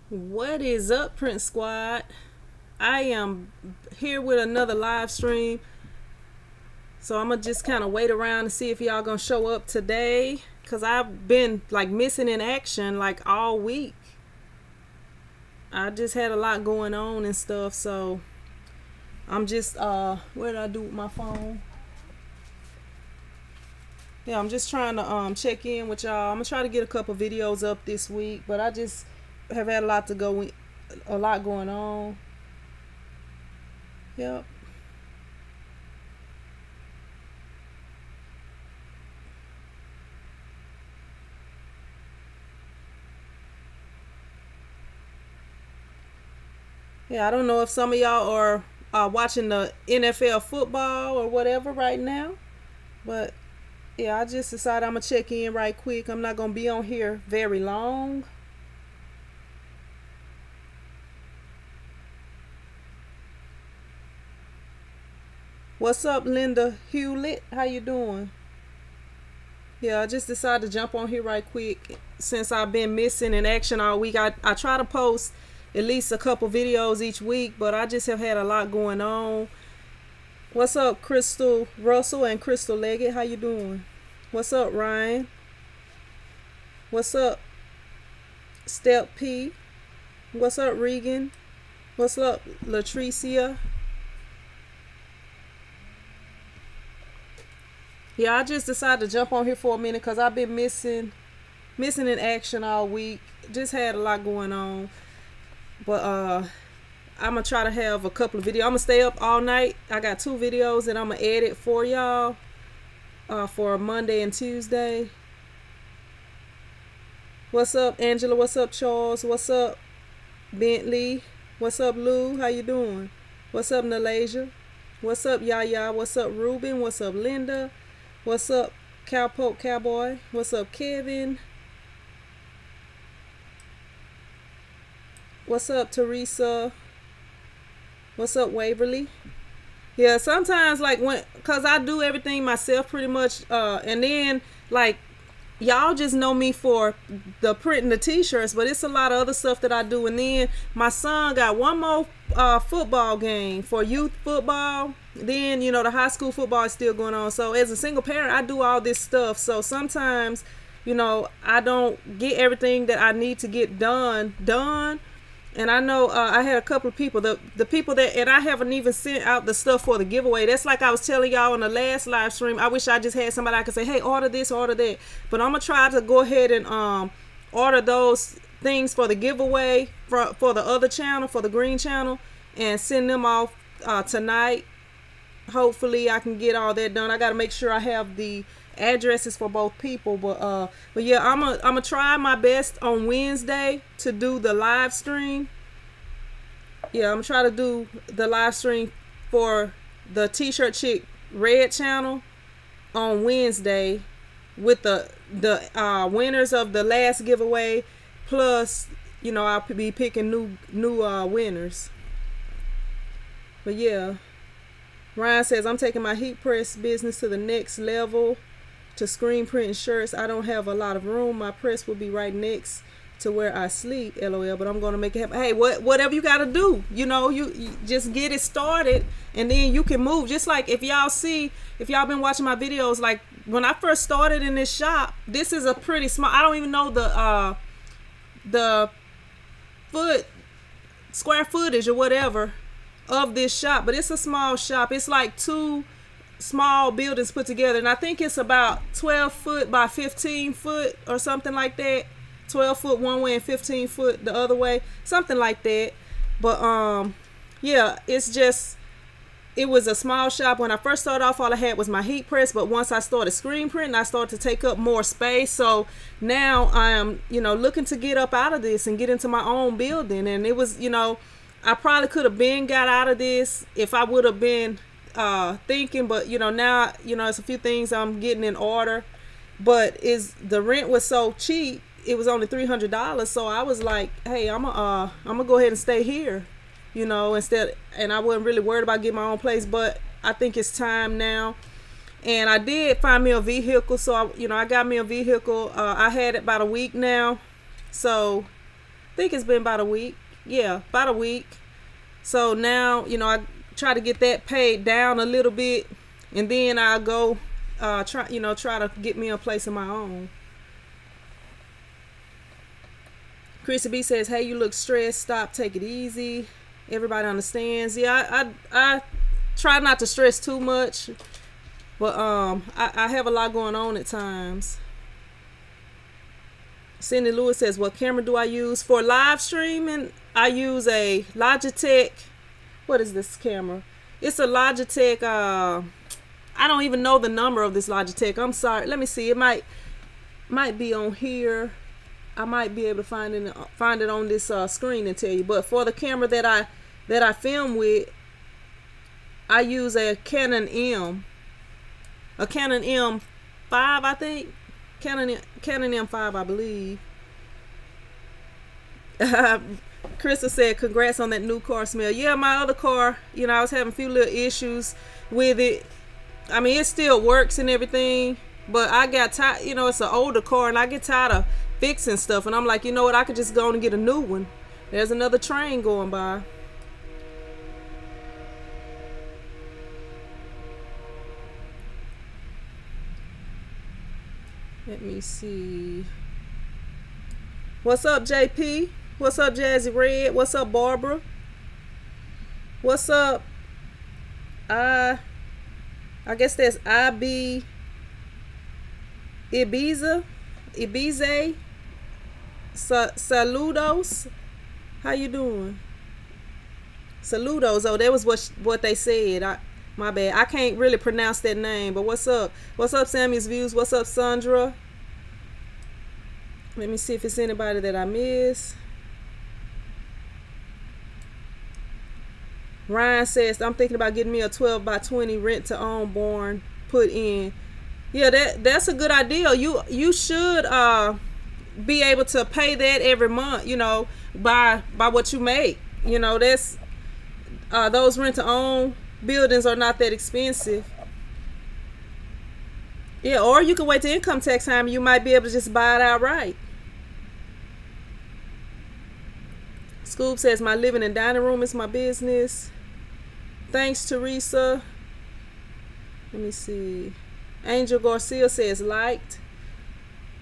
What is up, Prince Squad? I am here with another live stream. So I'm gonna just kind of wait around to see if y'all gonna show up today. Cause I've been like missing in action like all week. I just had a lot going on and stuff. So I'm just what did I do with my phone? Yeah, I'm just trying to check in with y'all. I'm gonna try to get a couple videos up this week, but I just have had a lot going on. Yep. Yeah, I don't know if some of y'all are watching the NFL football or whatever right now, but yeah, I just decided I'm gonna check in right quick. I'm not gonna be on here very long. What's up, Linda Hewlett? How you doing? Yeah, I just decided to jump on here right quick since I've been missing in action all week. I try to post at least a couple videos each week, but I just have had a lot going on. What's up, Crystal Russell and Crystal Leggett? How you doing? What's up, Ryan? What's up, Step P? What's up, Regan? What's up, Latricia? Yeah, I just decided to jump on here for a minute because I've been missing in action all week. Just had a lot going on. But I'm gonna try to have a couple of videos. I'm gonna stay up all night. I got 2 videos that I'm gonna edit for y'all for Monday and Tuesday. What's up, Angela? What's up, Charles? What's up, Bentley? What's up, Lou? How you doing? What's up, Nalasia? What's up, Yaya? What's up, Ruben? What's up, Linda? What's up, Cowpoke Cowboy? What's up, Kevin? What's up, Teresa? What's up, Waverly? Yeah, sometimes like cause I do everything myself pretty much, and then like y'all just know me for the printing the t-shirts, but it's a lot of other stuff that I do. And then my son got one more football game for youth football. Then the high school football is still going on. So as a single parent, I do all this stuff. So sometimes I don't get everything that I need to get done. And I know I had a couple of people, the people that, and I haven't even sent out the stuff for the giveaway. That's like I was telling y'all on the last live stream. I wish I just had somebody I could say, hey, order this, order that. But I'm going to try to go ahead and order those things for the giveaway for the other channel, for the green channel, and send them off tonight. Hopefully I can get all that done. I got to make sure I have the addresses for both people, but yeah, I'm gonna try my best on Wednesday to do the live stream. Yeah, I'm gonna try to do the live stream for the T-shirt chick red channel on Wednesday with the winners of the last giveaway, plus I'll be picking new winners. But yeah, Ryan says I'm taking my heat press business to the next level. To screen printing shirts, I don't have a lot of room. My press will be right next to where I sleep, LOL, but I'm going to make it happen. Hey, whatever you got to do, you just get it started, and then you can move. Just like if y'all been watching my videos, like when I first started in this shop, this is a pretty small, I don't even know the square footage or whatever of this shop, but it's a small shop. It's like 2 small buildings put together, and I think it's about 12 foot by 15 foot or something like that. 12 foot one way and 15 foot the other way, something like that. But yeah, it was a small shop. When I first started off, all I had was my heat press, but once I started screen printing, I started to take up more space. So now I am looking to get up out of this and get into my own building. And it was I probably could have been got out of this if I would have been thinking, but now it's a few things I'm getting in order. But the rent was so cheap, it was only $300, so I was like, hey, I'm gonna go ahead and stay here, instead. And I wasn't really worried about getting my own place, but I think it's time now. And I did find me a vehicle, so I got me a vehicle. I had it about a week now, so think it's been about a week. Yeah, about a week. So now, you know, I try to get that paid down a little bit, and then I'll go try to get me a place of my own. Chrissy B says, hey, you look stressed. Stop, take it easy. Everybody understands. Yeah, I try not to stress too much, but I have a lot going on at times. Cindy Lewis says, what camera do I use for live streaming? I use a Logitech. What is this camera? It's a Logitech. I don't even know the number of this Logitech. I'm sorry. Let me see. It might be on here. I might be able to find it on this screen and tell you. But for the camera that I film with, I use a Canon M. A Canon M5, I think. Canon M5, I believe. Krista said, congrats on that new car smell. Yeah, my other car, you know, I was having a few little issues with it. I mean, it still works and everything, but I got tired, you know, it's an older car, and I get tired of fixing stuff, and I'm like, you know what, I could just go and get a new one. There's another train going by. Let me see. What's up, JP? What's up, Jazzy Red? What's up, Barbara? What's up? I guess that's IB Ibiza. Saludos. How you doing? Saludos. Oh, that was what they said. My bad. I can't really pronounce that name, but what's up? What's up, Sammy's Views? What's up, Sandra? Let me see if it's anybody that I miss. Ryan says, I'm thinking about getting me a 12 by 20 rent to own barn put in. Yeah, that's a good idea. You should be able to pay that every month, you know, by what you make. You know, that's those rent to own buildings are not that expensive. Yeah, or you can wait till income tax time. You might be able to just buy it outright. Scoop says, my living and dining room is my business. Thanks, Teresa. Let me see. Angel Garcia says, liked.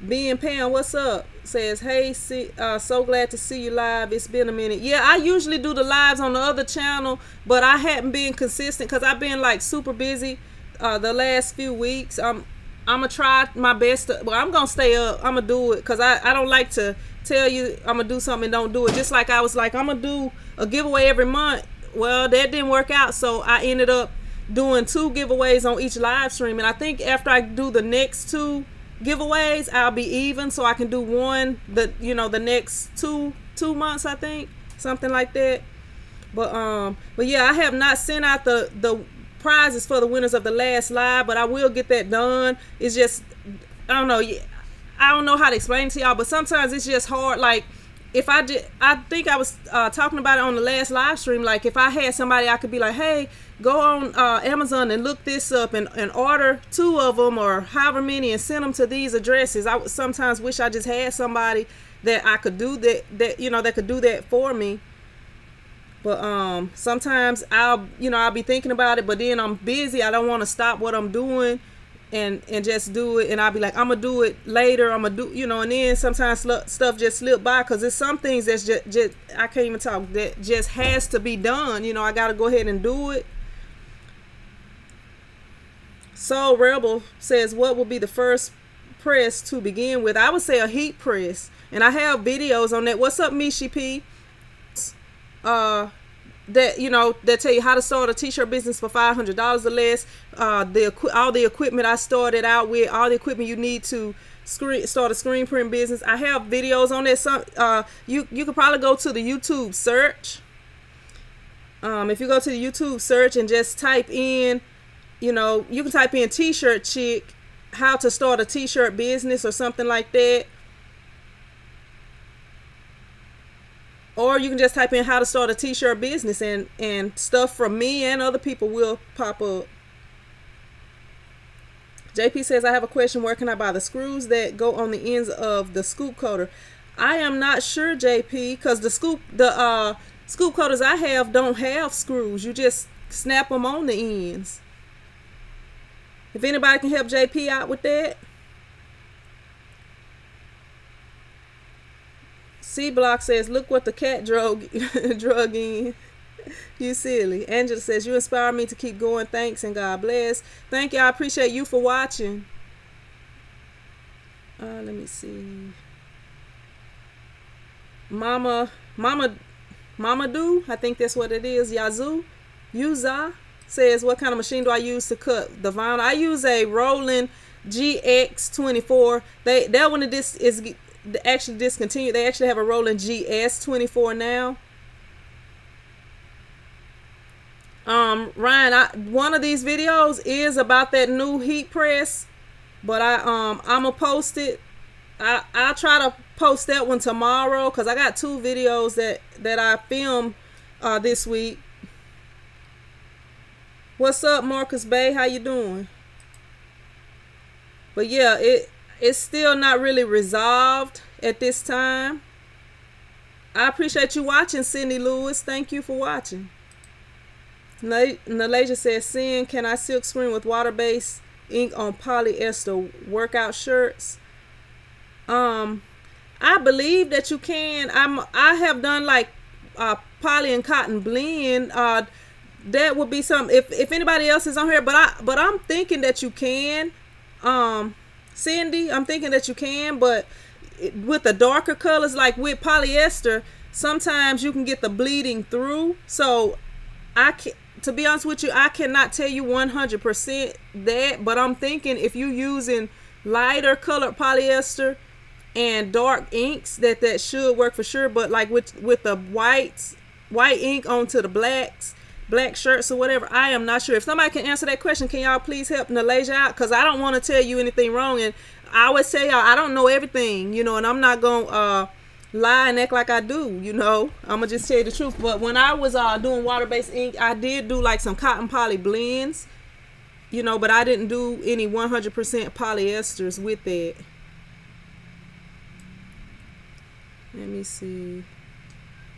B and Pam, what's up? Says, hey, so glad to see you live. It's been a minute. Yeah, I usually do the lives on the other channel, but I hadn't been consistent because I've been like super busy the last few weeks. I'm gonna try my best to, well, I'm gonna stay up. I'm gonna do it because I don't like to tell you I'm gonna do something and don't do it. Just like I was like, I'm gonna do a giveaway every month. Well, that didn't work out, so I ended up doing 2 giveaways on each live stream, and I think after I do the next 2 giveaways, I'll be even, so I can do one the next two months, I think, something like that. But yeah, I have not sent out the prizes for the winners of the last live, but I will get that done. It's just, I don't know how to explain it to y'all, but sometimes it's just hard. Like, if I think I was talking about it on the last live stream, like if I had somebody I could be like, hey, go on Amazon and look this up and order 2 of them or however many and send them to these addresses. I would sometimes wish I just had somebody that I could do that could do that for me. But sometimes I'll be thinking about it, but then I'm busy. I don't want to stop what I'm doing and just do it, and I'll be like, I'm gonna do it later, I'm gonna do, and then sometimes stuff just slip by because there's some things that's just I can't even talk, that just has to be done. I gotta go ahead and do it. Soul Rebel says, what will be the first press to begin with? I would say a heat press, and I have videos on that. What's up, Mishi P? That tell you how to start a t-shirt business for $500 or less. All the equipment I started out with, all the equipment you need to start a screen print business. I have videos on that. You could probably go to the YouTube search. If you go to the YouTube search and just type in, you can type in t-shirt chick, how to start a t-shirt business or something like that. Or you can just type in how to start a t-shirt business, and stuff from me and other people will pop up. JP says, I have a question. Where can I buy the screws that go on the ends of the scoop coater? I am not sure, JP, because the scoop cutters I have don't have screws. You just snap them on the ends. If anybody can help JP out with that. C Block says, look what the cat drug in. You silly. Angela says, you inspire me to keep going. Thanks and God bless. Thank you. I appreciate you for watching. Let me see. Mama Do, I think that's what it is. Yuza says, what kind of machine do I use to cut the vinyl? I use a Roland GX24. That one is actually discontinued. They actually have a Roland GS24 now. Ryan, one of these videos is about that new heat press, but I'm gonna post it. I'll try to post that one tomorrow because I got 2 videos that I filmed this week. What's up, Marcus Bay? How you doing? But yeah, it's still not really resolved at this time. I appreciate you watching, Cindy Lewis. Thank you for watching. Nalasia says, Sin, can I silk screen with water-based ink on polyester workout shirts? I believe that you can. I have done like poly and cotton blend. That would be something if anybody else is on here, but I'm thinking that you can. Cindy, I'm thinking that you can, but with the darker colors, like with polyester, sometimes you can get the bleeding through. So to be honest with you, I cannot tell you 100% that, but I'm thinking if you're using lighter colored polyester and dark inks, that should work for sure. But like with the white ink onto the black shirts or whatever, I am not sure. If somebody can answer that question, can y'all please help Nalasia out? Because I don't want to tell you anything wrong, and I always tell y'all I don't know everything, you know, and I'm not gonna lie and act like I do, you know. I'm gonna just tell you the truth. But when I was doing water-based ink, I did do like some cotton poly blends, you know, but I didn't do any 100% polyesters with that. Let me see.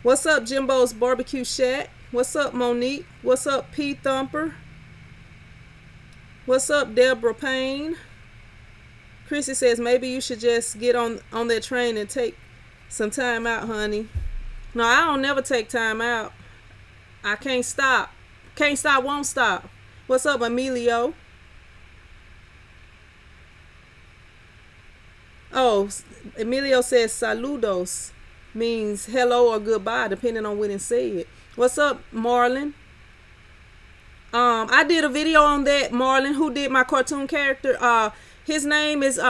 What's up, Jimbo's Barbecue Shack? What's up, Monique? What's up, P Thumper? What's up, Deborah Payne? Chrissy says, maybe you should just get on that train and take some time out, honey. No, I don't never take time out. I can't stop. Can't stop, won't stop. What's up, Emilio? Oh, Emilio says saludos, means hello or goodbye, depending on when it's said. What's up, Marlon? I did a video on that, Marlon, who did my cartoon character. His name is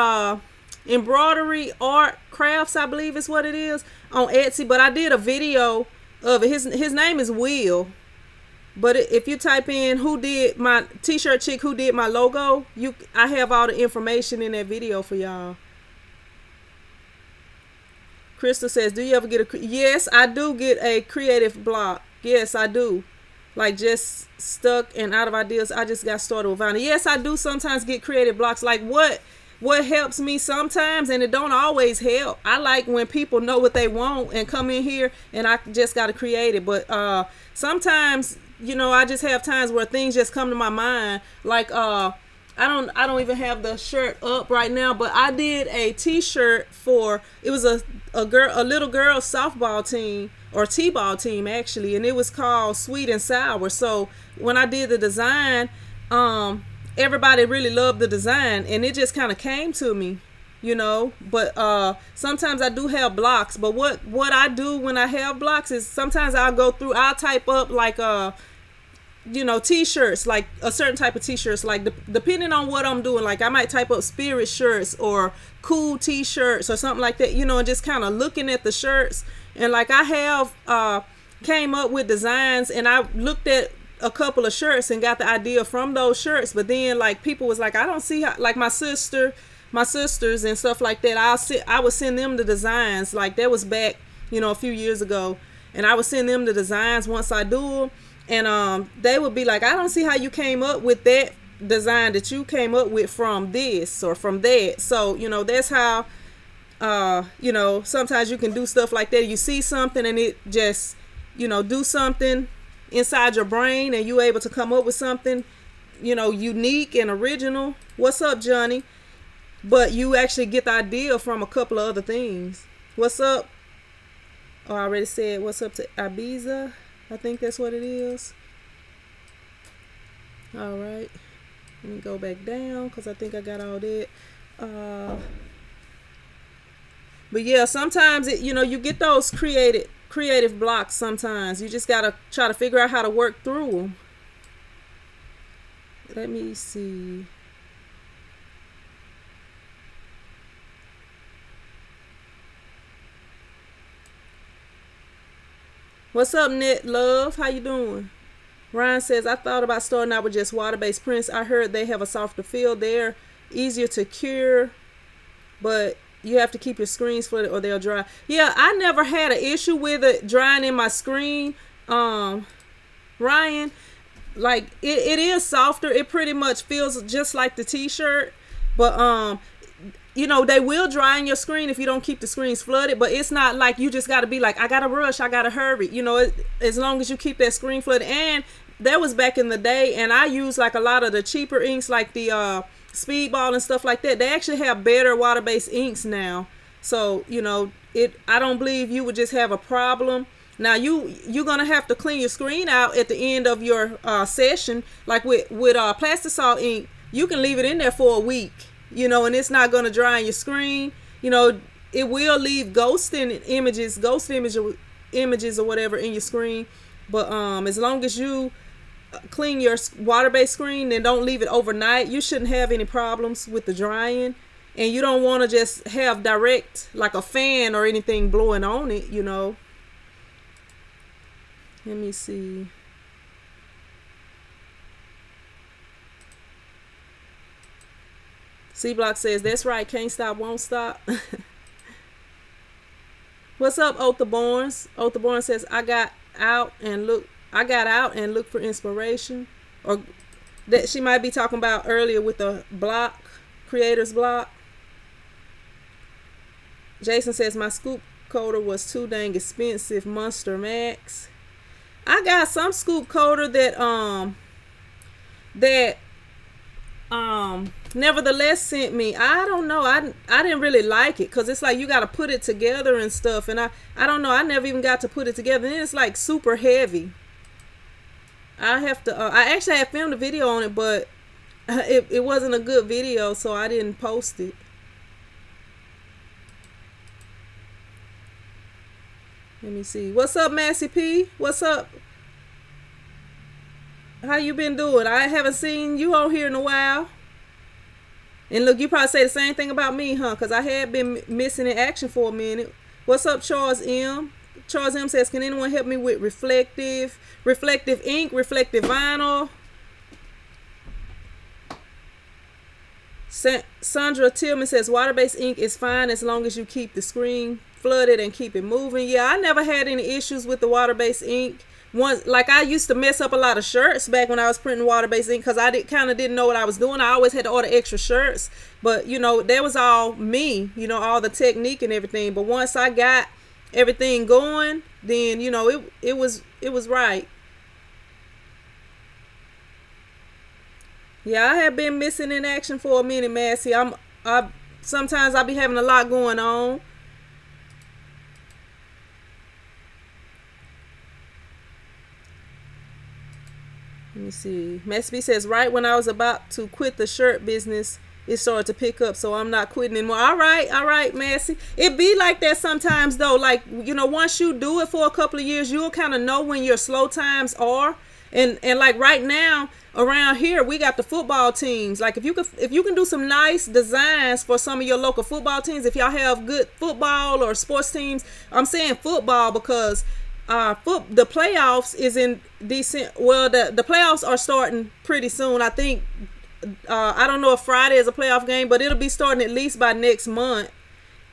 Embroidery Art Crafts, I believe is what it is, on Etsy. But I did a video of it. His name is Will. But if you type in who did my t-shirt chick, who did my logo, I have all the information in that video for y'all. Crystal says, do you ever get yes, I do get a creative block. Yes, I do. Like just stuck and out of ideas. I just got started with vinyl. Yes, I do sometimes get creative blocks. Like what helps me sometimes, and it don't always help. I like when people know what they want and come in here and I just got to create it. But sometimes, you know, I just have times where things just come to my mind. Like I don't even have the shirt up right now, but I did a t-shirt for, it was a little girl softball team, or t-ball team actually, and it was called Sweet and Sour. So when I did the design, everybody really loved the design, and it just kind of came to me, you know. But sometimes I do have blocks. But what I do when I have blocks is sometimes I'll type up like you know, t-shirts, like a certain type of t-shirts, like depending on what I'm doing. Like I might type up spirit shirts or cool t-shirts or something like that, you know, and just kind of looking at the shirts. And like I have came up with designs, and I looked at a couple of shirts and got the idea from those shirts. But then like people was like, I don't see how, like my sisters and stuff like that, I would send them the designs. Like that was back, you know, a few years ago, and I would send them the designs once I do them. And they would be like, I don't see how you came up with that design that you came up with from this or from that. So, you know, that's how You know, sometimes you can do stuff like that. You see something and it just, you know, do something inside your brain and you able to come up with something, you know, unique and original. What's up, Johnny? But you actually get the idea from a couple of other things. What's up? Oh, I already said what's up to Ibiza. I think that's what it is. All right. Let me go back down because I think I got all that. But yeah, sometimes it, you know, you get those creative blocks. Sometimes you just gotta try to figure out how to work through them. Let me see. What's up, Net Love? How you doing? Ryan says, I thought about starting out with just water-based prints. I heard they have a softer feel. They're easier to cure, but you have to keep your screens flooded or they'll dry. Yeah, I never had an issue with it drying in my screen. Ryan, like it is softer. It pretty much feels just like the t-shirt, but you know, they will dry in your screen if you don't keep the screens flooded, but it's not like you just got to be like, I got to rush, I got to hurry. You know, as long as you keep that screen flooded. And that was back in the day, and I use like a lot of the cheaper inks like the Speedball and stuff like that. They actually have better water-based inks now. So, you know, I don't believe you would just have a problem. Now, you're going to have to clean your screen out at the end of your session. Like with Plastisol ink, you can leave it in there for a week. You know, and it's not going to dry on your screen. You know, it will leave ghost images or whatever in your screen. But as long as you clean your water-based screen and don't leave it overnight, you shouldn't have any problems with the drying. And you don't want to just have direct, like a fan or anything blowing on it, you know. Let me see. C-Block says, that's right, can't stop, won't stop. What's up, Othaborns? Othaborn says, I got out and looked for inspiration. Or that she might be talking about earlier with the block, creator's block. Jason says, my scoop coater was too dang expensive, Monster Max. I got some scoop coater that Nevertheless sent me. I don't know, I didn't really like it because it's like you got to put it together and stuff, and I don't know, I never even got to put it together, and it's like super heavy. I have to I actually had filmed a video on it, but it wasn't a good video, so I didn't post it. Let me see. What's up, Massey P? What's up? How you been doing? I haven't seen you on here in a while. And look, you probably say the same thing about me, huh? Because I had been missing in action for a minute. What's up, Charles M? Charles M says, can anyone help me with reflective ink, reflective vinyl? Sandra Tillman says, water-based ink is fine as long as you keep the screen flooded and keep it moving. Yeah, I never had any issues with the water-based ink. Like I used to mess up a lot of shirts back when I was printing water-based ink because I kind of didn't know what I was doing. I always had to order extra shirts, but you know, that was all me, you know, all the technique and everything. But once I got everything going, then you know, it was right. Yeah, I have been missing in action for a minute, Massey. Sometimes I be having a lot going on. Let me see. Massey says, right when I was about to quit the shirt business, it started to pick up, so I'm not quitting anymore. All right, Massey. It be like that sometimes, though. Like, you know, once you do it for a couple of years, you'll kind of know when your slow times are. And like right now around here, we got the football teams. Like if you can do some nice designs for some of your local football teams, if y'all have good football or sports teams, I'm saying football because the playoffs is in decent. Well, the playoffs are starting pretty soon. I think I don't know if Friday is a playoff game, but it'll be starting at least by next month.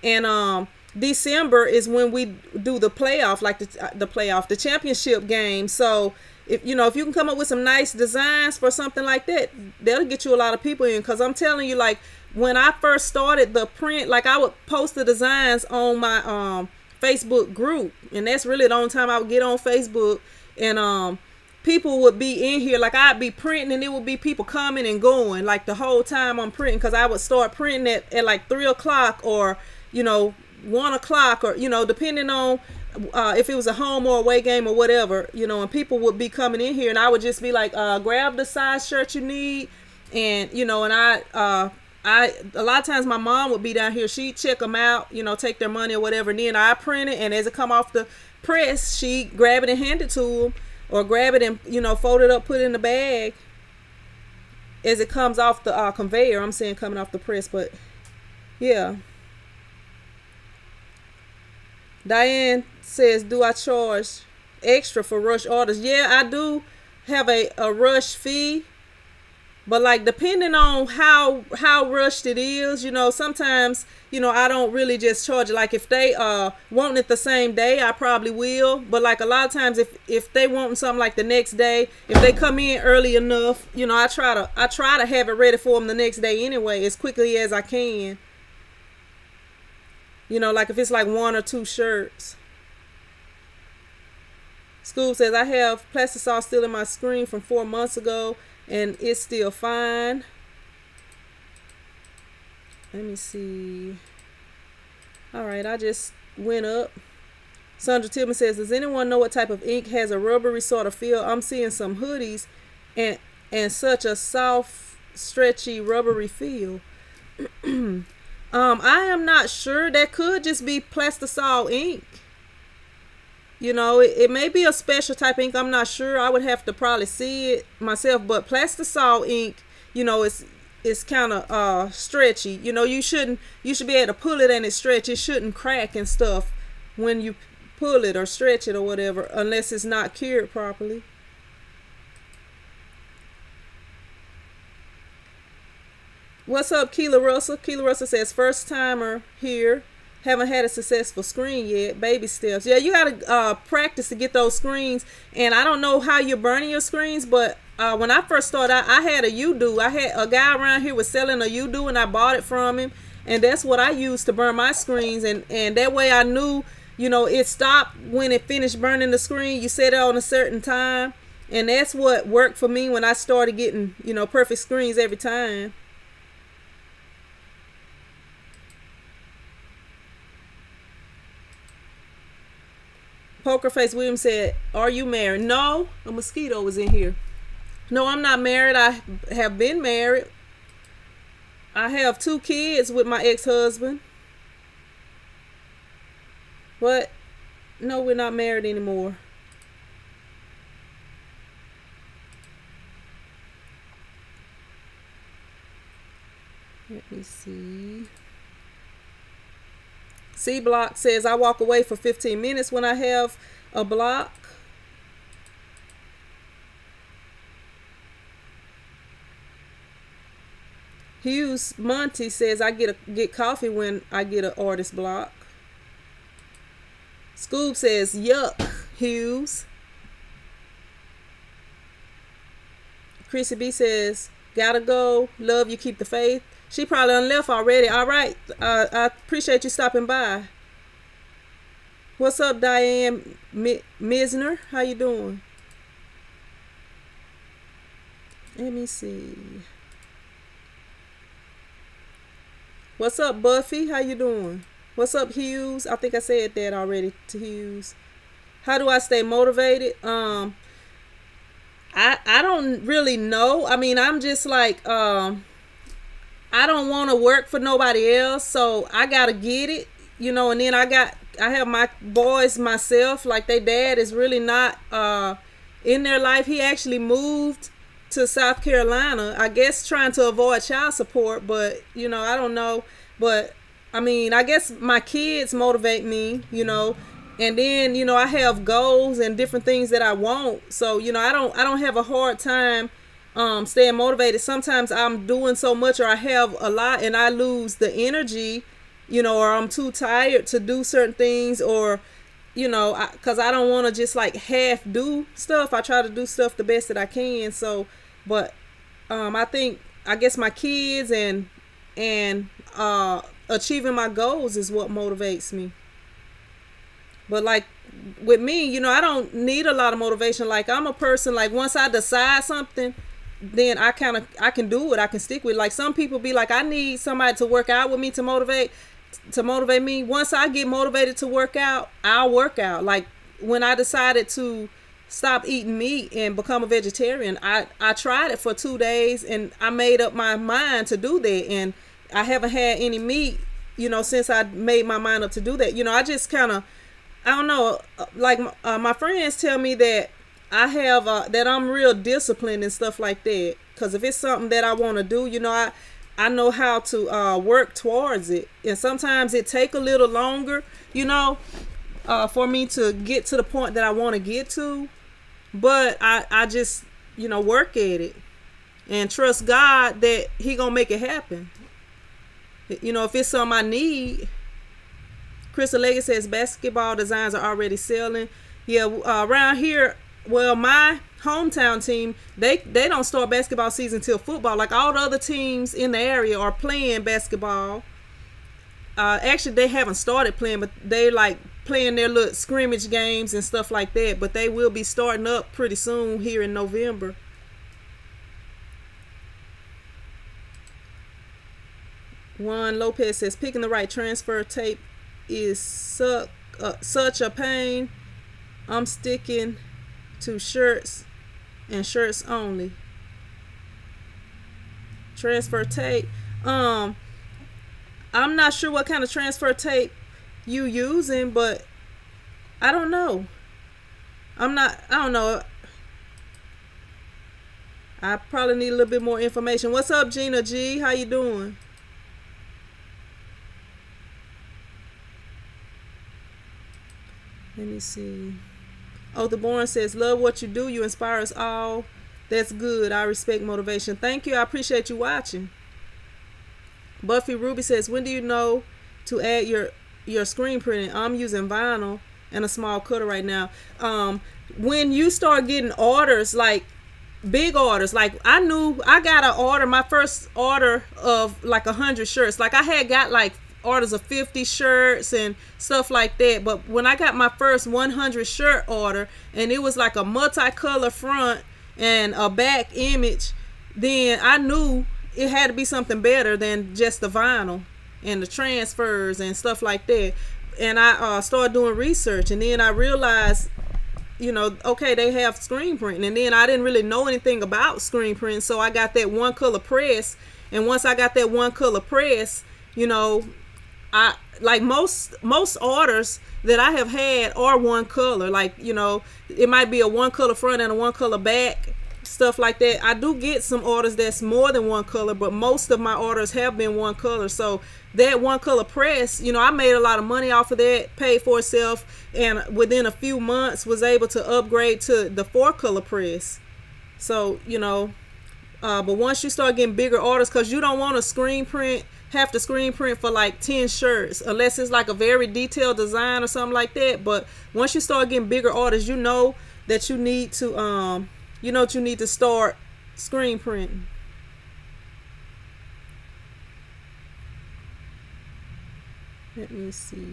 And December is when we do the playoff, like the championship game. So if you can come up with some nice designs for something like that, that'll get you a lot of people in. Because I'm telling you, like when I first started the print, like I would post the designs on my Facebook group, and that's really the only time I would get on Facebook, and people would be in here, like I'd be printing and it would be people coming and going like the whole time I'm printing, because I would start printing at like 3 o'clock or 1 o'clock, or depending on if it was a home or away game or whatever, and people would be coming in here, and I would just be like, grab the size shirt you need, and and I a lot of times my mom would be down here, she'd check them out, take their money or whatever, and then I print it, and as it come off the press, she'd grab it and hand it to them, or grab it and fold it up, put it in the bag as it comes off the conveyor. I'm saying coming off the press, but yeah. Diane says, do I charge extra for rush orders? Yeah, I do have a rush fee, but like depending on how rushed it is, sometimes I don't really just charge it. Like if they want it the same day, I probably will, but like a lot of times if they want something like the next day, if they come in early enough, I try to have it ready for them the next day anyway, as quickly as I can. Like if it's like 1 or 2 shirts. Scoob says, I have Plastisol still in my screen from 4 months ago, and it's still fine. Let me see. All right, I just went up. Sandra Tillman says, does anyone know what type of ink has a rubbery sort of feel? I'm seeing some hoodies and such a soft, stretchy, rubbery feel. I am not sure. That could just be Plastisol ink. It may be a special type of ink. I'm not sure. I would have to probably see it myself. But Plastisol ink, it's kind of stretchy. You should be able to pull it and it stretch. It shouldn't crack and stuff when you pull it or stretch it or whatever, unless it's not cured properly. What's up, Keela Russell? Keela Russell says, first timer here. Haven't had a successful screen yet. Baby steps. Yeah, you got to practice to get those screens. And I don't know how you're burning your screens, but when I first started, I had a U-Do. I had a guy around here was selling a U-Do, and I bought it from him. And that's what I used to burn my screens. And that way I knew, it stopped when it finished burning the screen. You set it on a certain time. And that's what worked for me when I started getting, perfect screens every time. Pokerface Williams said, are you married? No, a mosquito was in here. No, I'm not married. I have been married. I have 2 kids with my ex-husband. But no, we're not married anymore. Let me see. C Block says, I walk away for 15 minutes when I have a block. Hughes Monty says, I get coffee when I get an artist block. Scoob says, yuck, Hughes. Chrissy B says, gotta go. Love you, keep the faith. She probably done left already. All right. I appreciate you stopping by. What's up, Diane Misner? How you doing? Let me see. What's up, Buffy? How you doing? What's up, Hughes? I think I said that already to Hughes. How do I stay motivated? I don't really know. I mean, I'm just like I don't want to work for nobody else, so I gotta get it, and then I have my boys myself. Like, their dad is really not in their life. He actually moved to South Carolina, I guess trying to avoid child support, but I don't know. But I mean, I guess my kids motivate me, and then I have goals and different things that I want, so I don't have a hard time staying motivated. Sometimes I'm doing so much, or I have a lot and I lose the energy, or I'm too tired to do certain things, or because I don't want to just like half do stuff. I try to do stuff the best that I can. So but I guess my kids and and achieving my goals is what motivates me. But like with me, you know, I don't need a lot of motivation. Like I'm a person, like once I decide something, then I can do it. I can stick with it. Like some people be like, I need somebody to work out with me to motivate me. Once I get motivated to work out, I'll work out. Like when I decided to stop eating meat and become a vegetarian, I tried it for 2 days and I made up my mind to do that, and I haven't had any meat, you know, since I made my mind up to do that. You know, I just kind of, I don't know, like my friends tell me that I have that I'm real disciplined and stuff like that, because if it's something that I want to do, you know, I know how to work towards it, and sometimes it take a little longer, you know, for me to get to the point that I want to get to, but I just, you know, work at it and trust God that he gonna make it happen. You know, if it's something I need. Crystal Leggett says basketball designs are already selling. Yeah, around here, well, my hometown team, they don't start basketball season till football. Like all the other teams in the area are playing basketball. Actually, they haven't started playing, but they like playing their little scrimmage games and stuff like that. But they will be starting up pretty soon here in November. Juan Lopez says picking the right transfer tape is such a pain. I'm sticking to shirts and shirts only. Transfer tape. I'm not sure what kind of transfer tape you using, but I don't know. I don't know. I probably need a little bit more information. What's up, Gina G? How you doing? Let me see. Oh, the Born says, love what you do. You inspire us all. That's good. I respect motivation. Thank you. I appreciate you watching. Buffy Ruby says, when do you know to add your screen printing? I'm using vinyl and a small cutter right now. When you start getting orders, like big orders, like I knew I got an order, my first order of like 100 shirts. Like I had got like orders of 50 shirts and stuff like that, but when I got my first 100 shirt order, and it was like a multicolor front and a back image, then I knew it had to be something better than just the vinyl and the transfers and stuff like that. And I started doing research, and then I realized, you know, okay, they have screen printing, and then I didn't really know anything about screen printing, so I got that one color press, and once I got that one color press, you know, I like most orders that I have had are one color. Like, you know, it might be a one color front and a one color back, stuff like that. I do get some orders that's more than one color, but most of my orders have been one color. So that one color press, you know, I made a lot of money off of that, paid for itself, and within a few months was able to upgrade to the 4-color press. So, you know, but once you start getting bigger orders, because you don't want to have to screen print for like 10 shirts unless it's like a very detailed design or something like that. But once you start getting bigger orders, you know that you need to start screen printing. Let me see.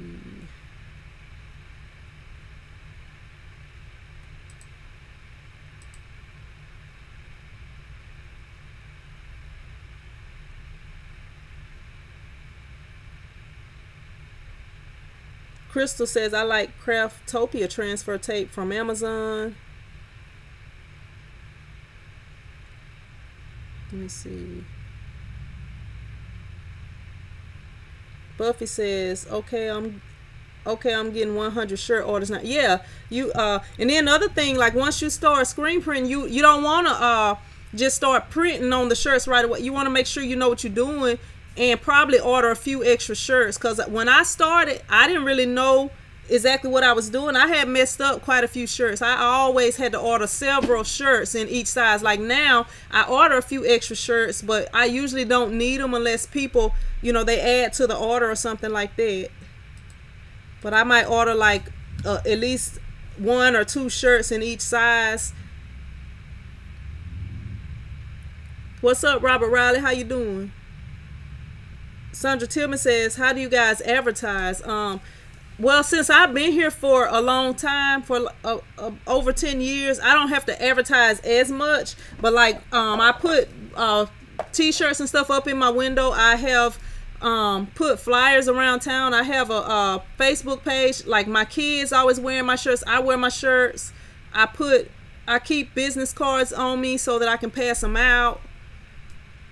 Crystal says, I like Craftopia transfer tape from Amazon. Let me see. Buffy says, okay, I'm getting 100 shirt orders now. Yeah, you and then another thing, like once you start screen printing, you don't want to just start printing on the shirts right away. You want to make sure you know what you're doing, and probably order a few extra shirts, because when I started, I didn't really know exactly what I was doing. I had messed up quite a few shirts. I always had to order several shirts in each size. Like now, I order a few extra shirts, but I usually don't need them unless people, you know, they add to the order or something like that. But I might order like at least 1 or 2 shirts in each size. What's up, Robert Riley? How you doing? Sandra Tillman says, how do you guys advertise? Well, since I've been here for a long time, for over 10 years, I don't have to advertise as much. But like, I put t-shirts and stuff up in my window. I have put flyers around town. I have a Facebook page. Like, my kids always wearing my shirts. I wear my shirts. I keep business cards on me so that I can pass them out.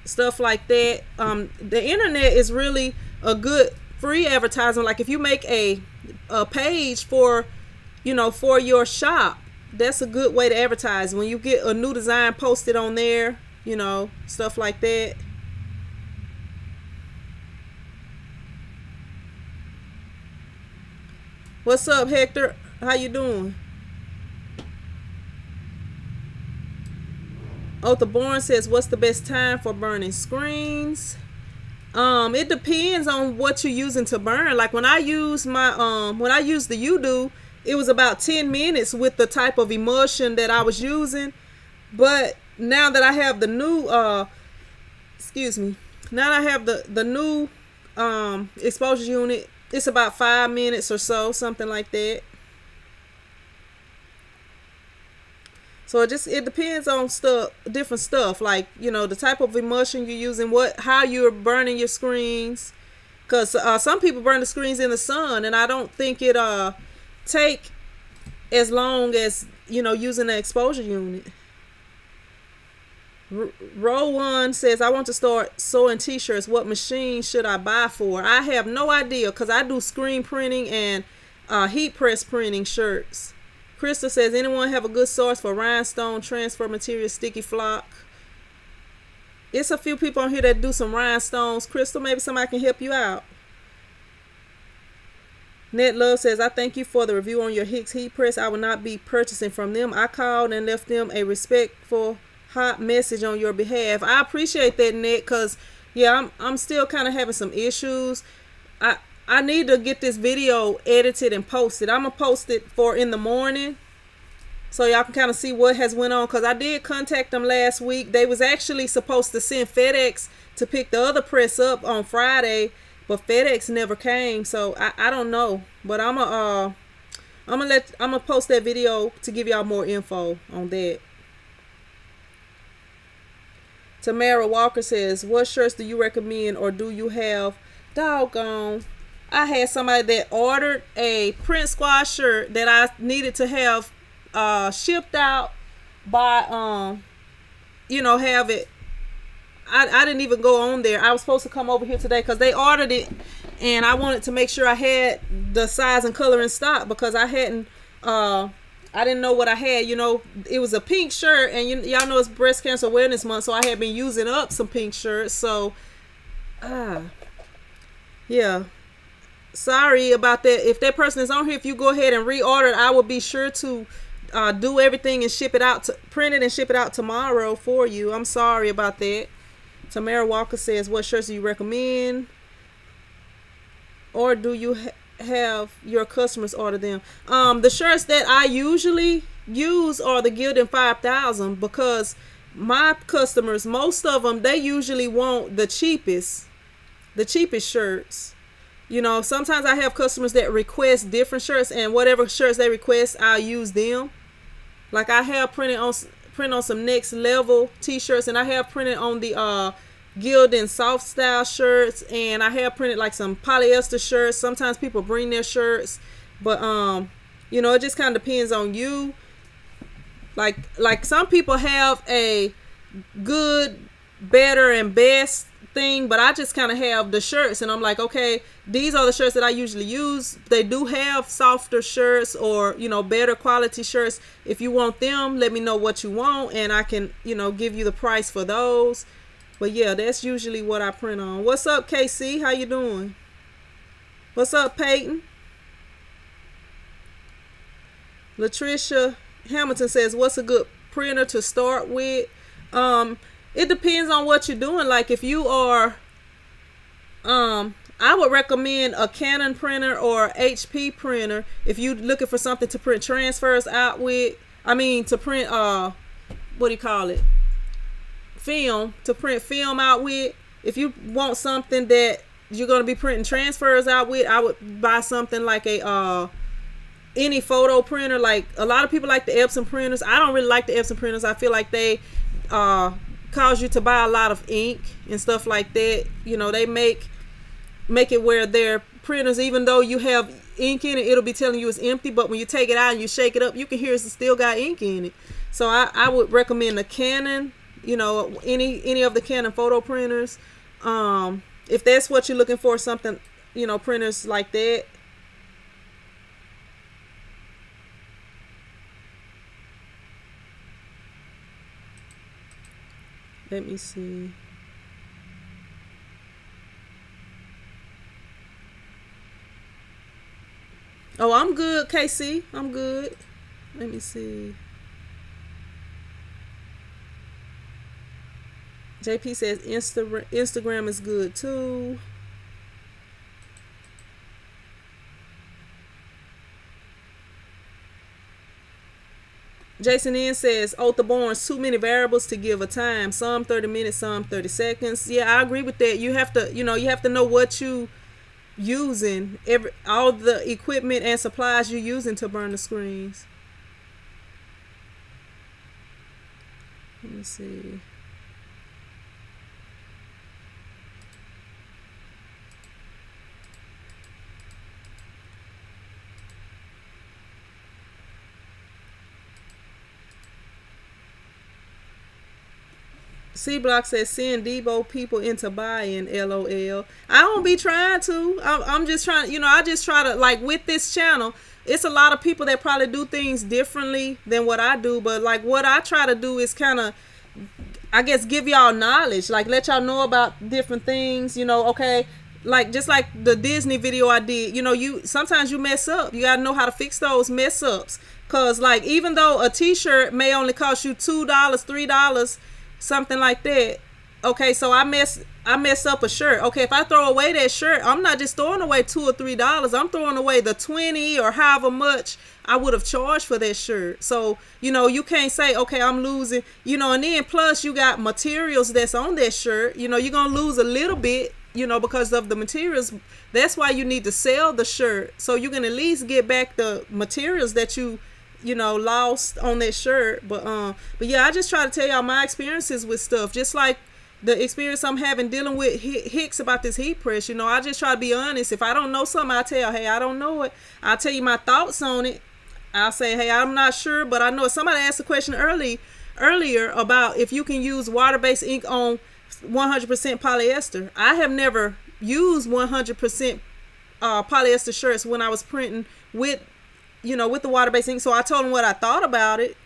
Stuff like that. The internet is really a good free advertising. Like, if you make a page for, you know, for your shop, that's a good way to advertise. When you get a new design posted on there, you know, stuff like that. What's up, Hector? How you doing? Otha Bourne says, what's the best time for burning screens? It depends on what you're using to burn. Like, when I use my when I used the UDO, it was about 10 minutes with the type of emulsion that I was using. But now that I have the new now that I have the new exposure unit, it's about 5 minutes or so, something like that. So it depends on different stuff, like, you know, the type of emulsion you're using, how you're burning your screens, because some people burn the screens in the sun, and I don't think it take as long as, you know, using the exposure unit. Row 1 says, I want to start sewing t-shirts. What machine should I buy for? I have no idea, because I do screen printing and heat press printing shirts. Crystal says, anyone have a good source for rhinestone transfer material, sticky flock? It's a few people on here that do some rhinestones. Crystal, maybe somebody can help you out. Net Love says, I thank you for the review on your Hicks heat press. I will not be purchasing from them. I called and left them a respectful hot message on your behalf. I appreciate that, Net, because yeah, I'm still kind of having some issues. I need to get this video edited and posted. I'm gonna post it for in the morning, so y'all can kind of see what has went on, because I did contact them last week. They was actually supposed to send FedEx to pick the other press up on Friday, but FedEx never came, so I don't know. But I'm gonna post that video to give y'all more info on that. Tamara Walker says, what shirts do you recommend, or do you have? Doggone, I had somebody that ordered a Print Squad shirt that I needed to have shipped out by you know, have it. I didn't even go on there. I was supposed to come over here today because they ordered it, and I wanted to make sure I had the size and color in stock, because I hadn't I didn't know what I had. You know, it was a pink shirt, and y'all know it's Breast Cancer Awareness Month, so I had been using up some pink shirts. So yeah, sorry about that. If that person is on here, if you go ahead and reorder it, I will be sure to do everything and ship it out, print it and ship it out tomorrow for you. I'm sorry about that. Tamara Walker says, what shirts do you recommend, or do you have your customers order them? The shirts that I usually use are the Gildan 5000, because my customers, most of them, they usually want the cheapest shirts. You know, sometimes I have customers that request different shirts, and whatever shirts they request, I'll use them. Like, I have print on some Next Level t-shirts, and I have printed on the Gildan soft style shirts, and I have printed like some polyester shirts. Sometimes people bring their shirts, but you know, it just kind of depends on you. Like some people have a good, better, and best thing, but I just kind of have the shirts, and I'm like, okay, these are the shirts that I usually use. They do have softer shirts, or, you know, better quality shirts. If you want them, let me know what you want, and I can, you know, give you the price for those. But yeah, that's usually what I print on. What's up, KC? How you doing? What's up, Peyton? Latricia Hamilton says, what's a good printer to start with? It depends on what you're doing. Like, if you are I would recommend a Canon printer or HP printer if you're looking for something to print transfers out with. I mean, to print what do you call it, film, to print film out with. If you want something that you're gonna be printing transfers out with, I would buy something like a any photo printer. Like a lot of people like the Epson printers. I don't really like the Epson printers. I feel like they cause you to buy a lot of ink and stuff like that. You know, they make it where their printers, even though you have ink in it, it'll be telling you it's empty, but when you take it out and you shake it up, you can hear it's still got ink in it. So I would recommend the Canon, you know, any of the Canon photo printers. If that's what you're looking for, something, you know, printers like that. Let me see. Oh, I'm good, KC. I'm good. Let me see. JP says Instagram is good too. Jason N says, Otha Barnes, too many variables to give a time. Some 30 minutes, some 30 seconds. Yeah, I agree with that. You have to, you have to know what you using, all the equipment and supplies you're using to burn the screens. Let me see. C Block says, send Debo people into buying, LOL. I don't be trying to. I'm just trying, I just try to, like, with this channel, it's a lot of people that probably do things differently than what I do. But, like, what I try to do is kind of, I guess, give y'all knowledge. Like, let y'all know about different things, okay. Like, just like the Disney video I did, sometimes you mess up. You got to know how to fix those mess ups. Because, like, even though a t-shirt may only cost you $2, $3, something like that. Okay, so I mess up a shirt. Okay, if I throw away that shirt, I'm not just throwing away $2 or $3. I'm throwing away the 20 or however much I would have charged for that shirt. So, you can't say, okay, I'm losing, and then plus you got materials that's on that shirt. You're going to lose a little bit, because of the materials. That's why you need to sell the shirt. So you can at least get back the materials that you lost on that shirt. But yeah, I just try to tell y'all my experiences with stuff, just like the experience I'm having dealing with Hicks about this heat press. I just try to be honest. If I don't know something, I'll tell, hey, I don't know it. I'll tell you my thoughts on it. I'll say, hey, I'm not sure, but I know it. Somebody asked a question earlier about if you can use water-based ink on 100% polyester. I have never used 100% polyester shirts when I was printing with with the water-based ink. So I told them what I thought about it,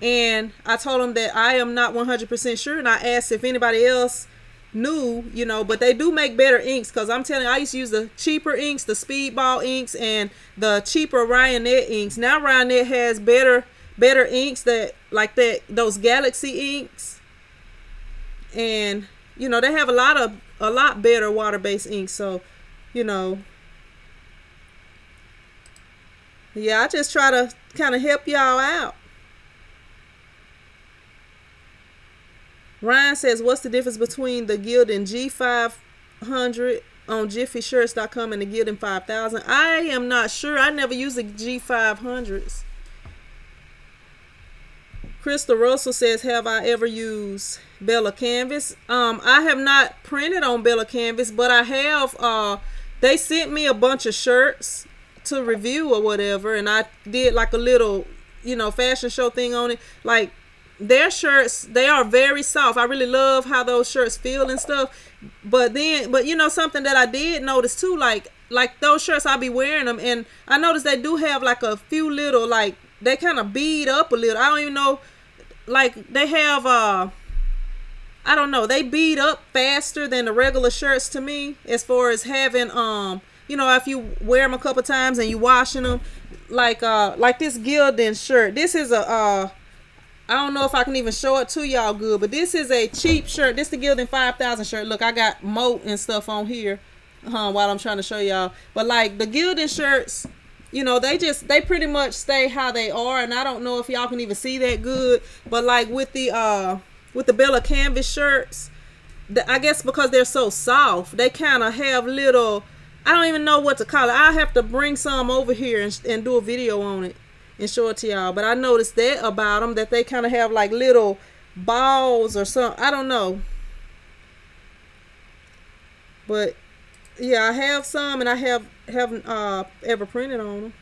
and I told them that I am not 100% sure, and I asked if anybody else knew, but they do make better inks, because I'm telling you, I used to use the cheaper inks, the Speedball inks, and the cheaper Ryonet inks. Now Ryonet has better inks, those Galaxy inks, and they have a lot better water-based inks. So yeah, I just try to kind of help y'all out. Ryan says, what's the difference between the Gildan G500 on JiffyShirts.com and the Gildan 5000? I am not sure. I never use the G500s. Crystal Russell says, have I ever used Bella Canvas? I have not printed on Bella Canvas, but I have, they sent me a bunch of shirts to review or whatever, and I did like a little fashion show thing on it. Like, their shirts, they are very soft. I really love how those shirts feel and stuff. But something that I did notice too, like those shirts, I'll be wearing them, and I noticed they do have like a few little, like, they kind of bead up a little. I don't even know, like, they have I don't know, they bead up faster than the regular shirts to me, as far as having if you wear them a couple times and you washing them, like this Gildan shirt. This is I don't know if I can even show it to y'all good, but this is a cheap shirt. This is the Gildan 5000 shirt. Look, I got moat and stuff on here while I'm trying to show y'all. But like the Gildan shirts, they pretty much stay how they are, and I don't know if y'all can even see that good. But like with the Bella Canvas shirts, I guess because they're so soft, they kind of have little, I don't even know what to call it. I have to bring some over here and do a video on it and show it to y'all. But I noticed that about them, that they kind of have like little balls or something. I don't know. But yeah, I have some, and I haven't ever printed on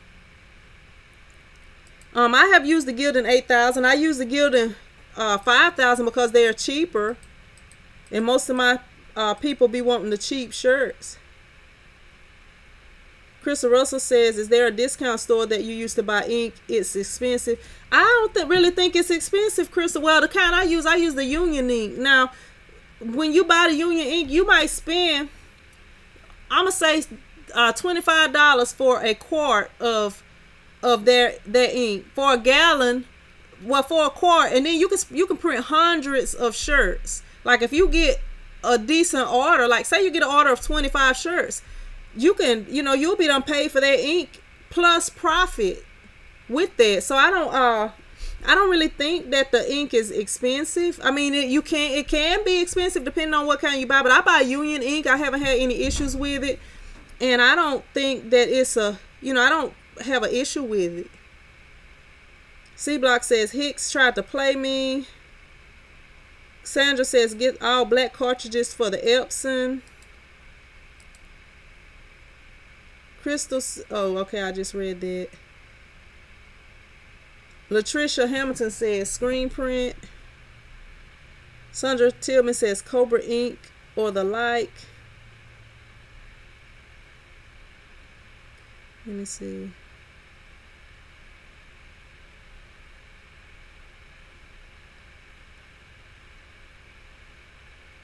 them. I have used the Gildan 8000. I use the Gildan 5000 because they are cheaper, and most of my people be wanting the cheap shirts. Crystal Russell says, is there a discount store that you used to buy ink? It's expensive. I don't really think it's expensive, Crystal. Well, the kind I use the Union ink. Now, when you buy the Union ink, you might spend, I'm going to say $25 for a quart of their ink. For a gallon, well, for a quart, and then you can print hundreds of shirts. Like if you get a decent order, like say you get an order of 25 shirts, you can, you'll be done paid for that ink plus profit with that. So I don't really think that the ink is expensive. I mean, it can be expensive depending on what kind you buy, but I buy Union ink. I haven't had any issues with it, and I don't think that it's I don't have an issue with it. C Block says Hicks tried to play me. Sandra says get all black cartridges for the Epson. Crystal, oh, okay, I just read that. Latricia Hamilton says screen print. Sandra Tillman says Cobra ink or the like. Let me see.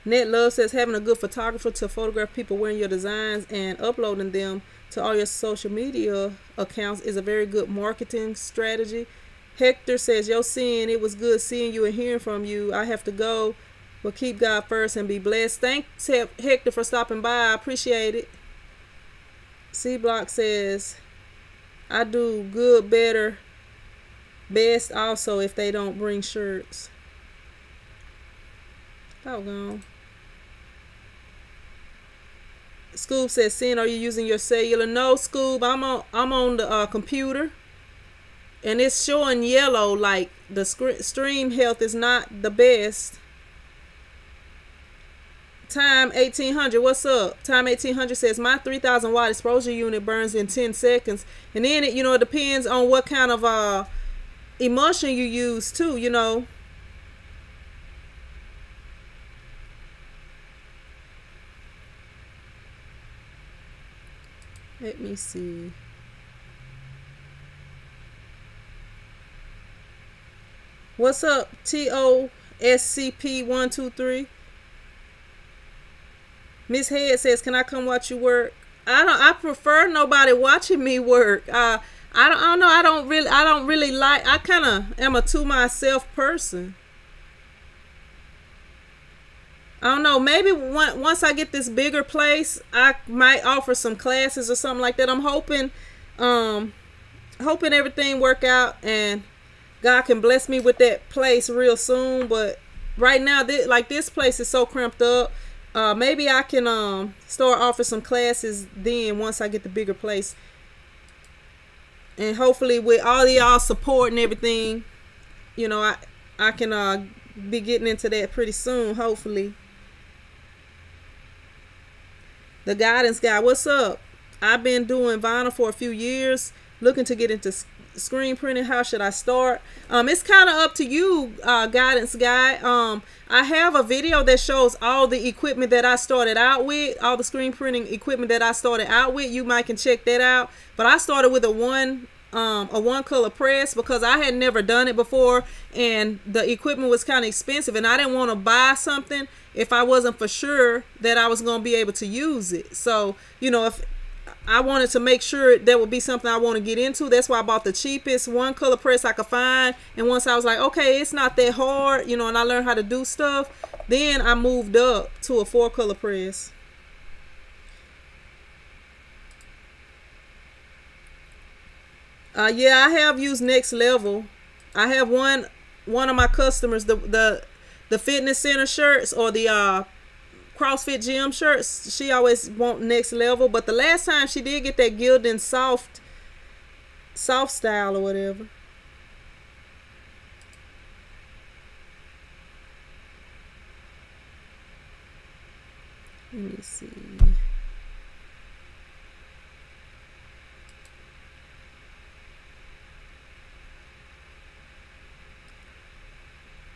Net Love says having a good photographer to photograph people wearing your designs and uploading them to all your social media accounts is a very good marketing strategy. Hector says, yo, Sin, it was good seeing you and hearing from you. I have to go, but keep God first and be blessed. Thanks, Hector, for stopping by. I appreciate it. C Block says, I do good, better, best also if they don't bring shirts. Doggone. Scoob says, Sin, are you using your cellular? No, Scoob, I'm on the computer, and it's showing yellow, like the stream health is not the best. Time 1800, what's up? Time 1800 says my 3000 watt exposure unit burns in 10 seconds, and then it it depends on what kind of emulsion you use too. Let me see. What's up, TOSCP123? Miss Head says, "Can I come watch you work?" I prefer nobody watching me work. I don't know. I don't really like. I kind of am a to myself person. I don't know. Maybe once I get this bigger place, I might offer some classes or something like that. I'm hoping everything work out and God can bless me with that place real soon. But right now, this place is so cramped up. Maybe I can start offering some classes then once I get the bigger place, and hopefully with all of y'all support and everything, I can be getting into that pretty soon. Hopefully. The Guidance Guy, what's up? I've been doing vinyl for a few years, looking to get into screen printing. How should I start? It's kind of up to you, Guidance Guy. I have a video that shows all the equipment that I started out with, all the screen printing equipment that I started out with. You might can check that out. But I started with a one color press because I had never done it before, and the equipment was kind of expensive, and I didn't want to buy something if I wasn't for sure that I was going to be able to use it. So, if I wanted to make sure that would be something I want to get into, that's why I bought the cheapest one color press I could find. And once I was like, okay, it's not that hard, and I learned how to do stuff, then I moved up to a 4-color press. Yeah, I have used Next Level. I have one of my customers, the fitness center shirts, or the CrossFit gym shirts. She always want next level, but the last time she did get that Gildan soft style or whatever. Let me see.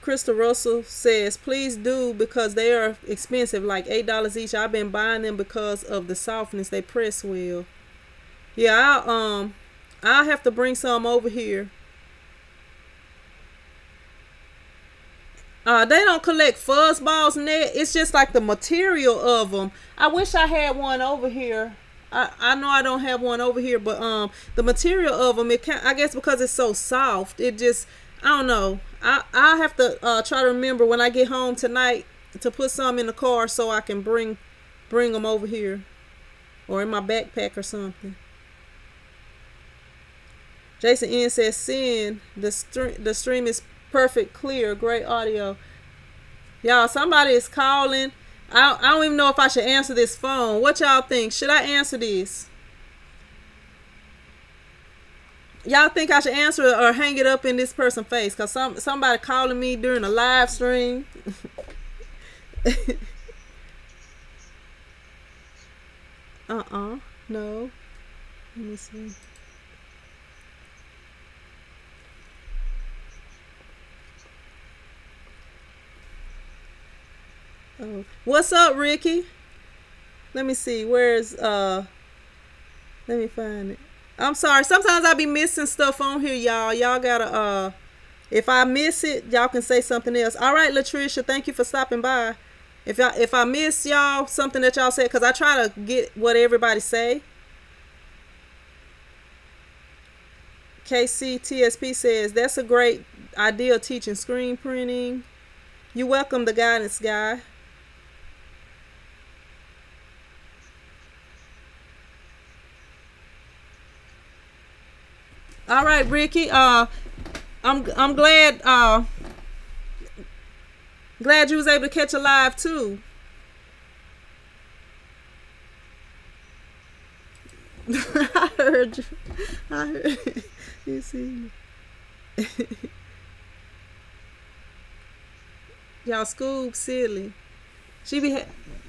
Crystal Russell says, please do, because they are expensive, like $8 each. I've been buying them because of the softness. They press well. Yeah, I'll have to bring some over here. They don't collect fuzz balls net. It's just like the material of them. I wish I had one over here. I know I don't have one over here, but the material of them, I guess because it's so soft, it just, I don't know. I have to try to remember when I get home tonight to put some in the car so I can bring them over here or in my backpack or something. Jason N says, "Sin, the stream is perfect, clear, great audio." Y'all, somebody is calling. I don't even know if I should answer this phone. What y'all think? Should I answer this? Y'all think I should answer it or hang it up in this person's face? Because somebody calling me during a live stream. No. Let me see. Oh, what's up, Ricky? Let me see. Where's let me find it. I'm sorry. Sometimes I be missing stuff on here, y'all. Y'all gotta if I miss it, y'all can say something else. All right, Latricia, thank you for stopping by. If I miss y'all something that y'all said, because I try to get what everybody say. KCTSP says, that's a great idea, teaching screen printing. You welcome, the guidance guy. All right, Ricky. I'm glad glad you was able to catch a live too. I heard you. I heard you. See me. Y'all, Scoob silly. She be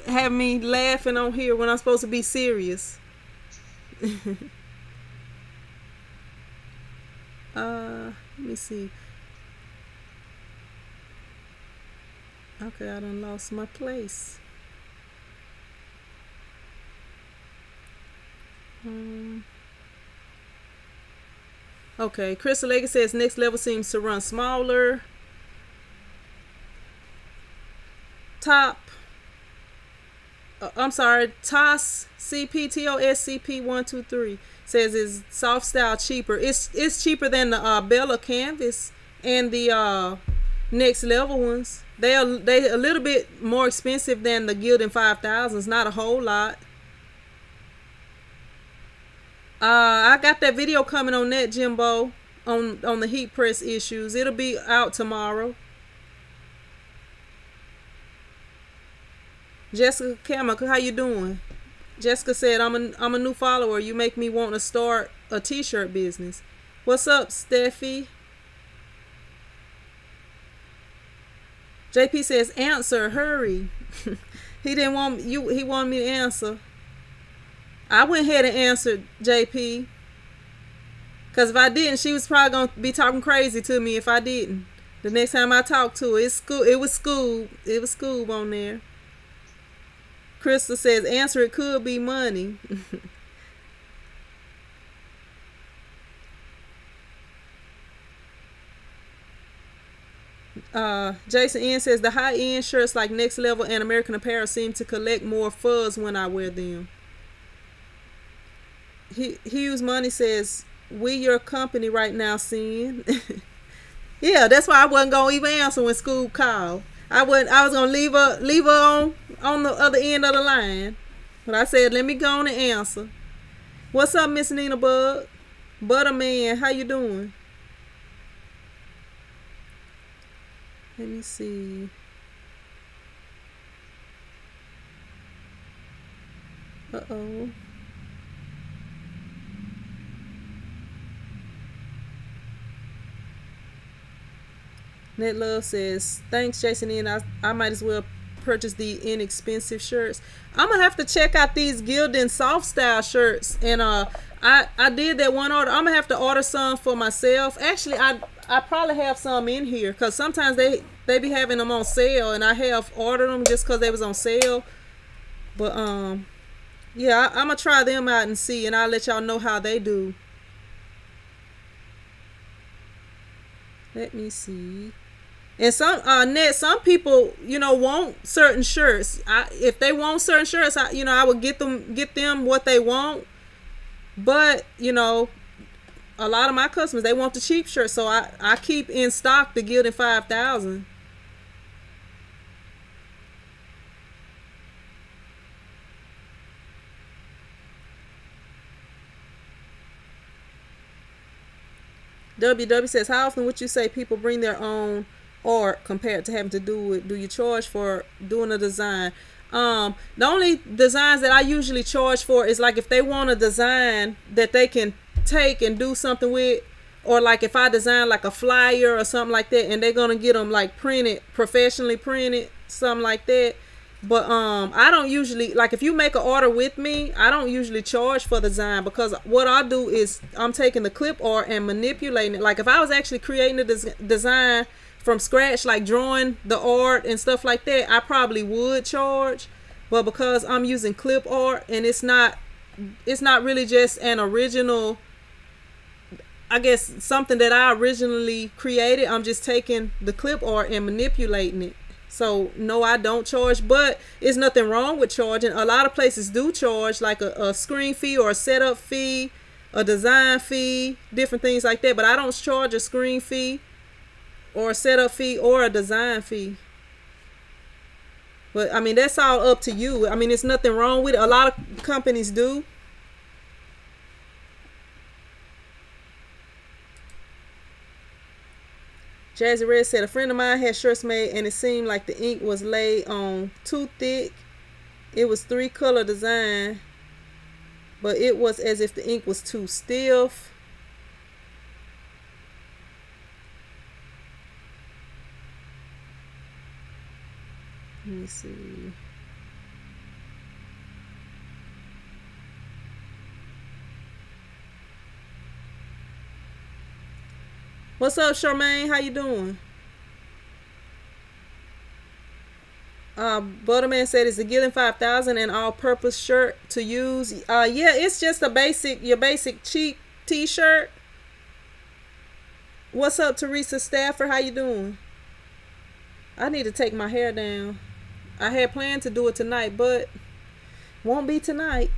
having me laughing on here when I'm supposed to be serious. Let me see. Okay, I done lost my place. Okay, Crystal Leggett says next level seems to run smaller. I'm sorry, TOS CP123 says is soft style cheaper. It's cheaper than the Bella Canvas and the next level ones. They a little bit more expensive than the Gildan 5000s, not a whole lot. I got that video coming on that, Jimbo, on the heat press issues. It'll be out tomorrow. Jessica Kamak, how you doing? Jessica said, I'm a new follower. You make me want to start a t-shirt business. What's up, Steffi? JP says, answer, hurry. He didn't want you. He wanted me to answer. I went ahead and answered, JP. Because if I didn't, she was probably going to be talking crazy to me if I didn't. The next time I talked to her, it was Scoob on there. Crystal says, answer, it could be money. Jason N says, the high-end shirts like Next Level and American Apparel seem to collect more fuzz when I wear them. Hughes Money says, we your company right now, Sin. Yeah, that's why I wasn't going to even answer when Scoob called. I was gonna leave her on the other end of the line, but I said let me go on and answer. What's up, Miss Nina Bug? Butterman, how you doing? Let me see. Uh-oh. Net Love says, thanks, Jason. And I might as well purchase the inexpensive shirts. I'm gonna have to check out these Gildan soft style shirts. And I did that one order. I'm gonna have to order some for myself. Actually, I probably have some in here because sometimes they be having them on sale, and I have ordered them just because they was on sale. But yeah, I'm gonna try them out and see, and I'll let y'all know how they do. Let me see. And some people, you know, want certain shirts. If they want certain shirts, I would get them what they want. But, you know, a lot of my customers, they want the cheap shirts, so I keep in stock the Gildan 5000. WW says, how often would you say people bring their own art compared to having to do it? Do you charge for doing a design? The only designs that I usually charge for is like if they want a design that they can take and do something with, or like if I design like a flyer or something like that, and they're gonna get them like printed, professionally printed, something like that. But I don't usually, like, if you make an order with me, I don't usually charge for the design, because what I do is I'm taking the clip art and manipulating it. Like if I was actually creating a design from scratch, like drawing the art and stuff like that, I probably would charge. But because I'm using clip art and it's not really just an original, I guess, something that I originally created, I'm just taking the clip art and manipulating it. So no, I don't charge, but it's nothing wrong with charging. A lot of places do charge, like a screen fee or a setup fee, a design fee, different things like that. But I don't charge a screen fee or a setup fee or a design fee. But I mean, that's all up to you. I mean, there's nothing wrong with it. A lot of companies do. Jazzy Red said, a friend of mine had shirts made and it seemed like the ink was laid on too thick. It was 3-color design, but it was as if the ink was too stiff. Let me see. What's up, Charmaine? How you doing? Butterman said, it's a Gildan 5000 and all-purpose shirt to use. Yeah, it's just your basic cheap t-shirt. What's up, Teresa Stafford? How you doing? I need to take my hair down. I had planned to do it tonight, but won't be tonight.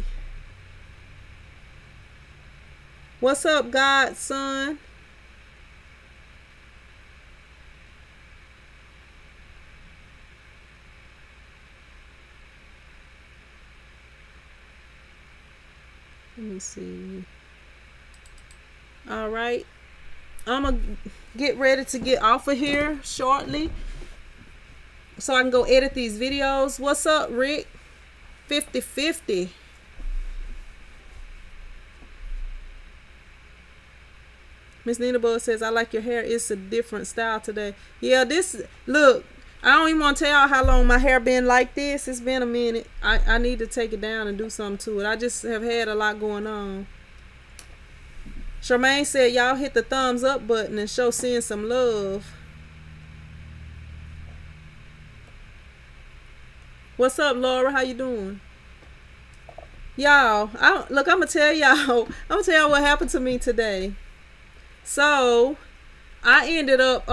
What's up, Godson? Let me see. All right, I'm gonna get ready to get off of here shortly so I can go edit these videos. What's up, Rick? 50/50. Miss Nina Bug says, I like your hair. It's a different style today. Yeah, look, I don't even want to tell y'all how long my hair been like this. It's been a minute. I need to take it down and do something to it. I just have had a lot going on. Charmaine said, y'all hit the thumbs up button and show Sin some love. What's up, Laura? How you doing? Y'all, look, I'm gonna tell y'all what happened to me today. So I ended up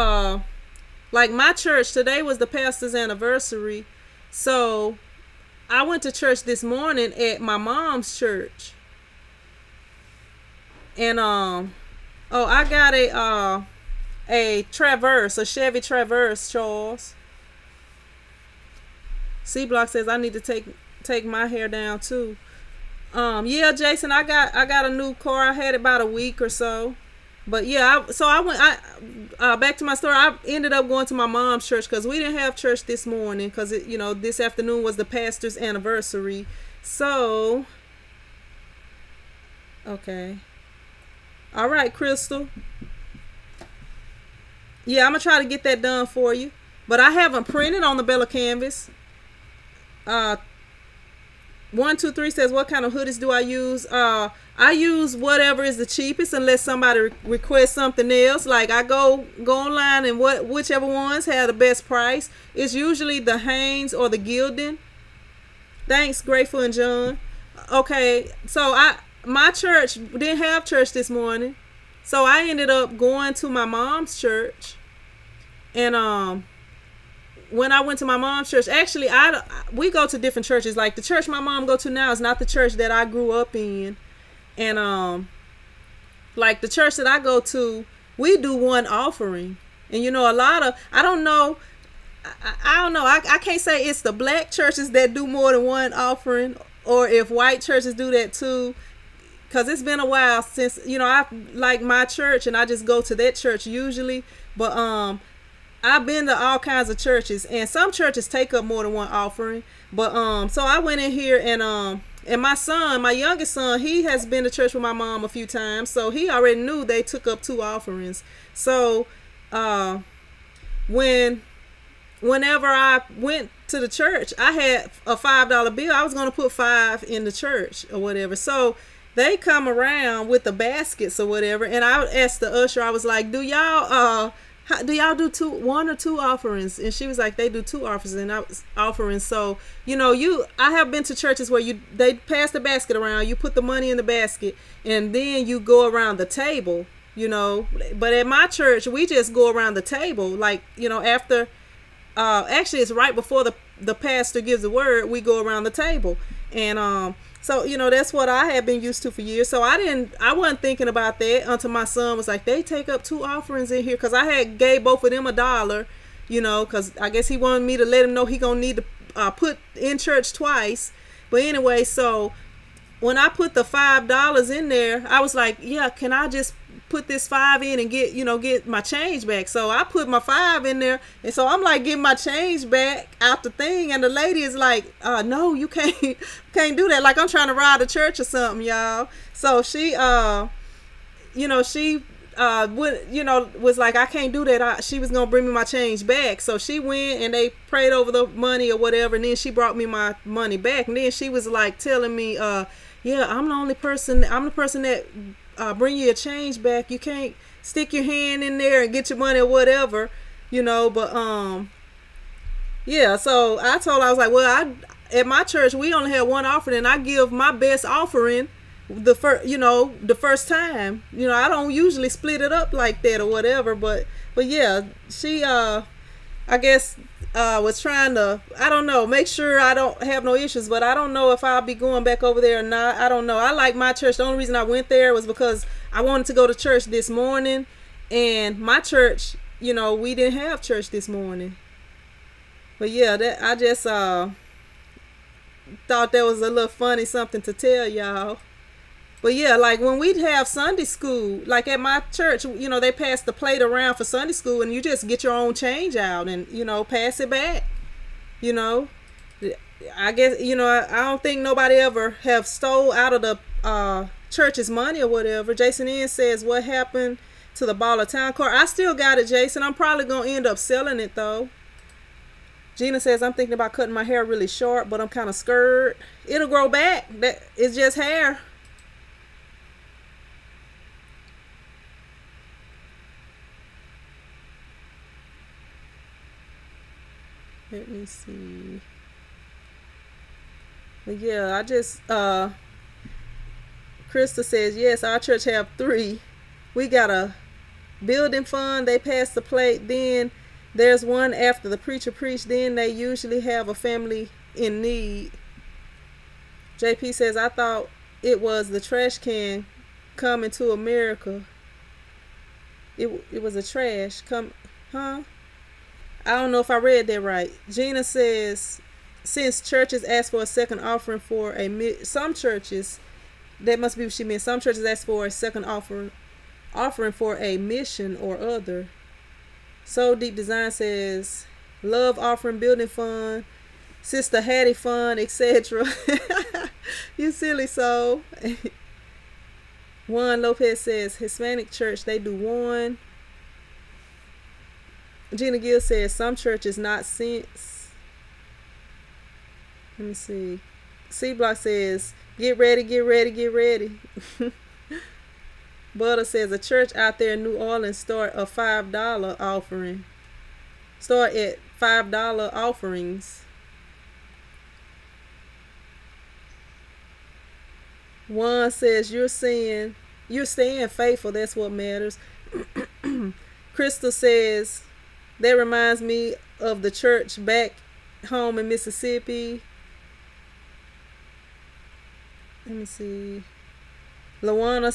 like, my church today was the pastor's anniversary, so I went to church this morning at my mom's church, and I got a Traverse, a Chevy Traverse, Charles. C Block says, I need to take my hair down too. Yeah, Jason, I got a new car. I had it about a week or so. But yeah, I went back to my story. I ended up going to my mom's church because we didn't have church this morning because this afternoon was the pastor's anniversary, So, okay. All right, Crystal. Yeah, I'm gonna try to get that done for you. But I haven't printed on the Bella canvas. 123 says, what kind of hoodies do I use? I use whatever is the cheapest unless somebody requests something else. Like I go online and whichever ones have the best price. It's usually the Hanes or the Gildan. Thanks, Grateful and John. Okay, so my church didn't have church this morning. So I ended up going to my mom's church. And when I went to my mom's church, actually we go to different churches. Like the church my mom go to now is not the church that I grew up in. And like the church that I go to, we do one offering. And you know, a lot of, I don't know, I can't say it's the black churches that do more than one offering, or if white churches do that too, because it's been a while since, you know, I like my church and I just go to that church usually. But I've been to all kinds of churches, and some churches take up more than one offering. But so I went in here, and my son, my youngest son, he has been to church with my mom a few times, so he already knew they took up 2 offerings. So whenever I went to the church, I had a $5 bill. I was going to put 5 in the church or whatever. So they come around with the baskets or whatever, and I asked the usher, I was like, do y'all do 1 or 2 offerings? And she was like, they do 2 offerings. So, you know, I have been to churches where they pass the basket around, you put the money in the basket, and then you go around the table, you know. But at my church, we just go around the table, like, you know, after actually it's right before the pastor gives the word, we go around the table. And so, you know, that's what I had been used to for years. So I wasn't thinking about that until my son was like, they take up 2 offerings in here. Because I had gave both of them $1, you know, because I guess he wanted me to let him know he going to need to put in church twice. But anyway, so when I put the $5 in there, I was like, yeah, can I just put this 5 in and get my change back? So I put my 5 in there, and so I'm like getting my change back out the thing, and the lady is like, no, you can't do that, like I'm trying to rob the church or something, y'all. So she was like, I can't do that. She was gonna bring me my change back. So she went and they prayed over the money or whatever, and then she brought me my money back. And then she was like telling me, yeah, I'm the person that bring you a change back. You can't stick your hand in there and get your money or whatever, you know. But yeah, so I told her, I was like, well, at my church we only have 1 offering, and I give my best offering the first time. You know, I don't usually split it up like that or whatever. But yeah, she I guess was trying to, I don't know, make sure I don't have no issues. But I don't know if I'll be going back over there or not. I don't know. I like my church. The only reason I went there was because I wanted to go to church this morning, and my church, you know, we didn't have church this morning. But yeah, that I just thought that was a little funny something to tell y'all. But yeah, like when we'd have Sunday school, like at my church, you know, they pass the plate around for Sunday school, and you just get your own change out and, you know, pass it back. You know, I guess, you know, I don't think nobody ever have stole out of the church's money or whatever. Jason N says, what happened to the Ball of Town car? I still got it, Jason. I'm probably going to end up selling it though. Gina says, I'm thinking about cutting my hair really short, but I'm kind of scared. It'll grow back. It's just hair. Let me see. But yeah, I just Krista says, yes, our church have 3. We got a building fund, they pass the plate, then there's one after the preacher preached, then they usually have a family in need. JP says, I thought it was the trash can coming to America. It was a trash huh? I don't know if I read that right. Gina says, since churches ask for a second offering for some churches, that must be what she meant. Some churches ask for a second offering for a mission or other. So Deep Design says, love offering, building fund, Sister Hattie fund, etc. You silly soul. Juan Lopez says Hispanic church, they do one. Gina Gill says some churches not sense. Let me see. C Block says get ready, get ready, get ready. Butter says a church out there in New Orleans start a $5 offering. Start at $5 offerings. One says you're staying faithful. That's what matters. Crystal says that reminds me of the church back home in Mississippi. Let me see. Lawana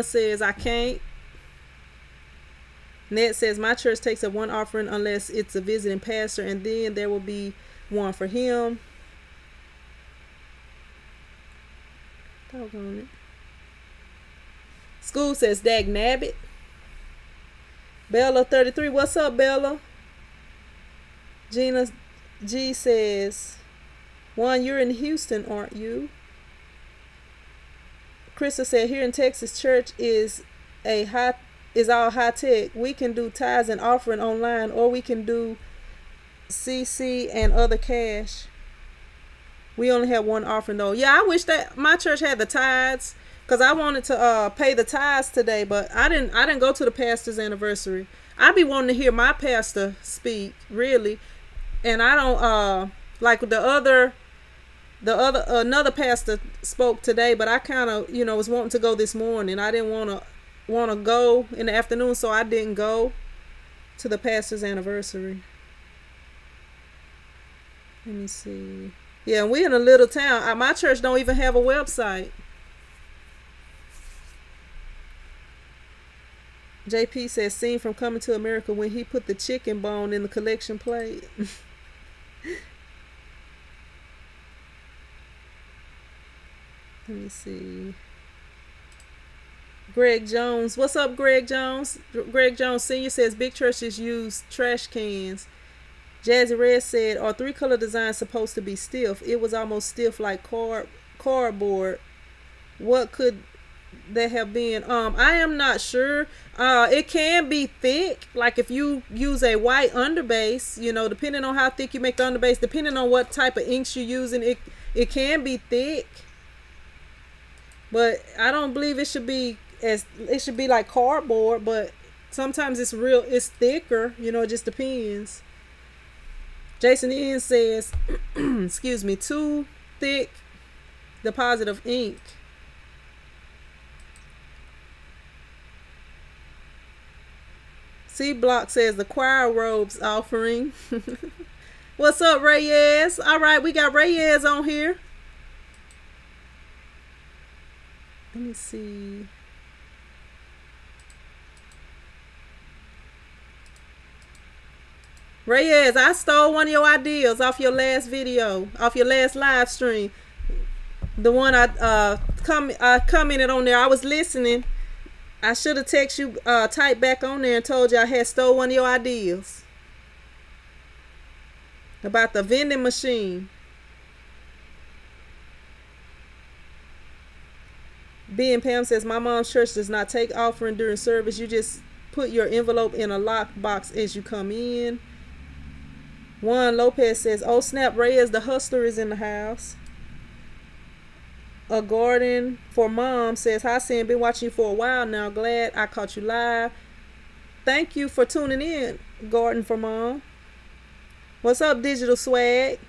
says I can't. Ned says my church takes up one offering unless it's a visiting pastor, and then there will be one for him. Doggone it. School says dag nabbit. Bella 33, what's up, Bella? Gina G says, Juan, you're in Houston, aren't you? Krista said here in Texas, church is all high tech. We can do tithes and offering online, or we can do CC and other cash. We only have one offering though. Yeah, I wish that my church had the tithes, because I wanted to pay the tithes today, but I didn't go to the pastor's anniversary. I be wanting to hear my pastor speak, really. And I don't like another pastor spoke today, but I kind of, was wanting to go this morning. I didn't want to go in the afternoon, so I didn't go to the pastor's anniversary. Let me see. Yeah, we in a little town. My church don't even have a website. JP says, scene from Coming to America when he put the chicken bone in the collection plate. Let me see. Greg Jones. What's up, Greg Jones? Greg Jones Sr. says big churches use trash cans. Jazzy Red said, are 3-color designs supposed to be stiff? It was almost stiff like cardboard. What could that have been? I am not sure. It can be thick. Like if you use a white underbase, depending on how thick you make the underbase, depending on what type of inks you're using, it can be thick. But I don't believe it should be like cardboard, but sometimes it's thicker, it just depends. Jason Ian says, excuse me, too thick deposit of ink. C Block says the choir robes offering. What's up, Reyes? All right, we got Reyes on here. Let me see. Reyes, I stole one of your ideas off your last video, off your last live stream. The one I commented on there. I was listening. I should have texted you, typed back on there and told you I had stole one of your ideas about the vending machine. B and Pam says, my mom's church does not take offering during service. You just put your envelope in a locked box as you come in. Juan Lopez says, oh snap, Reyes the hustler is in the house. A Garden for Mom says, hi Sam, been watching you for a while now. Glad I caught you live. Thank you for tuning in, Garden for Mom. What's up, Digital Swag?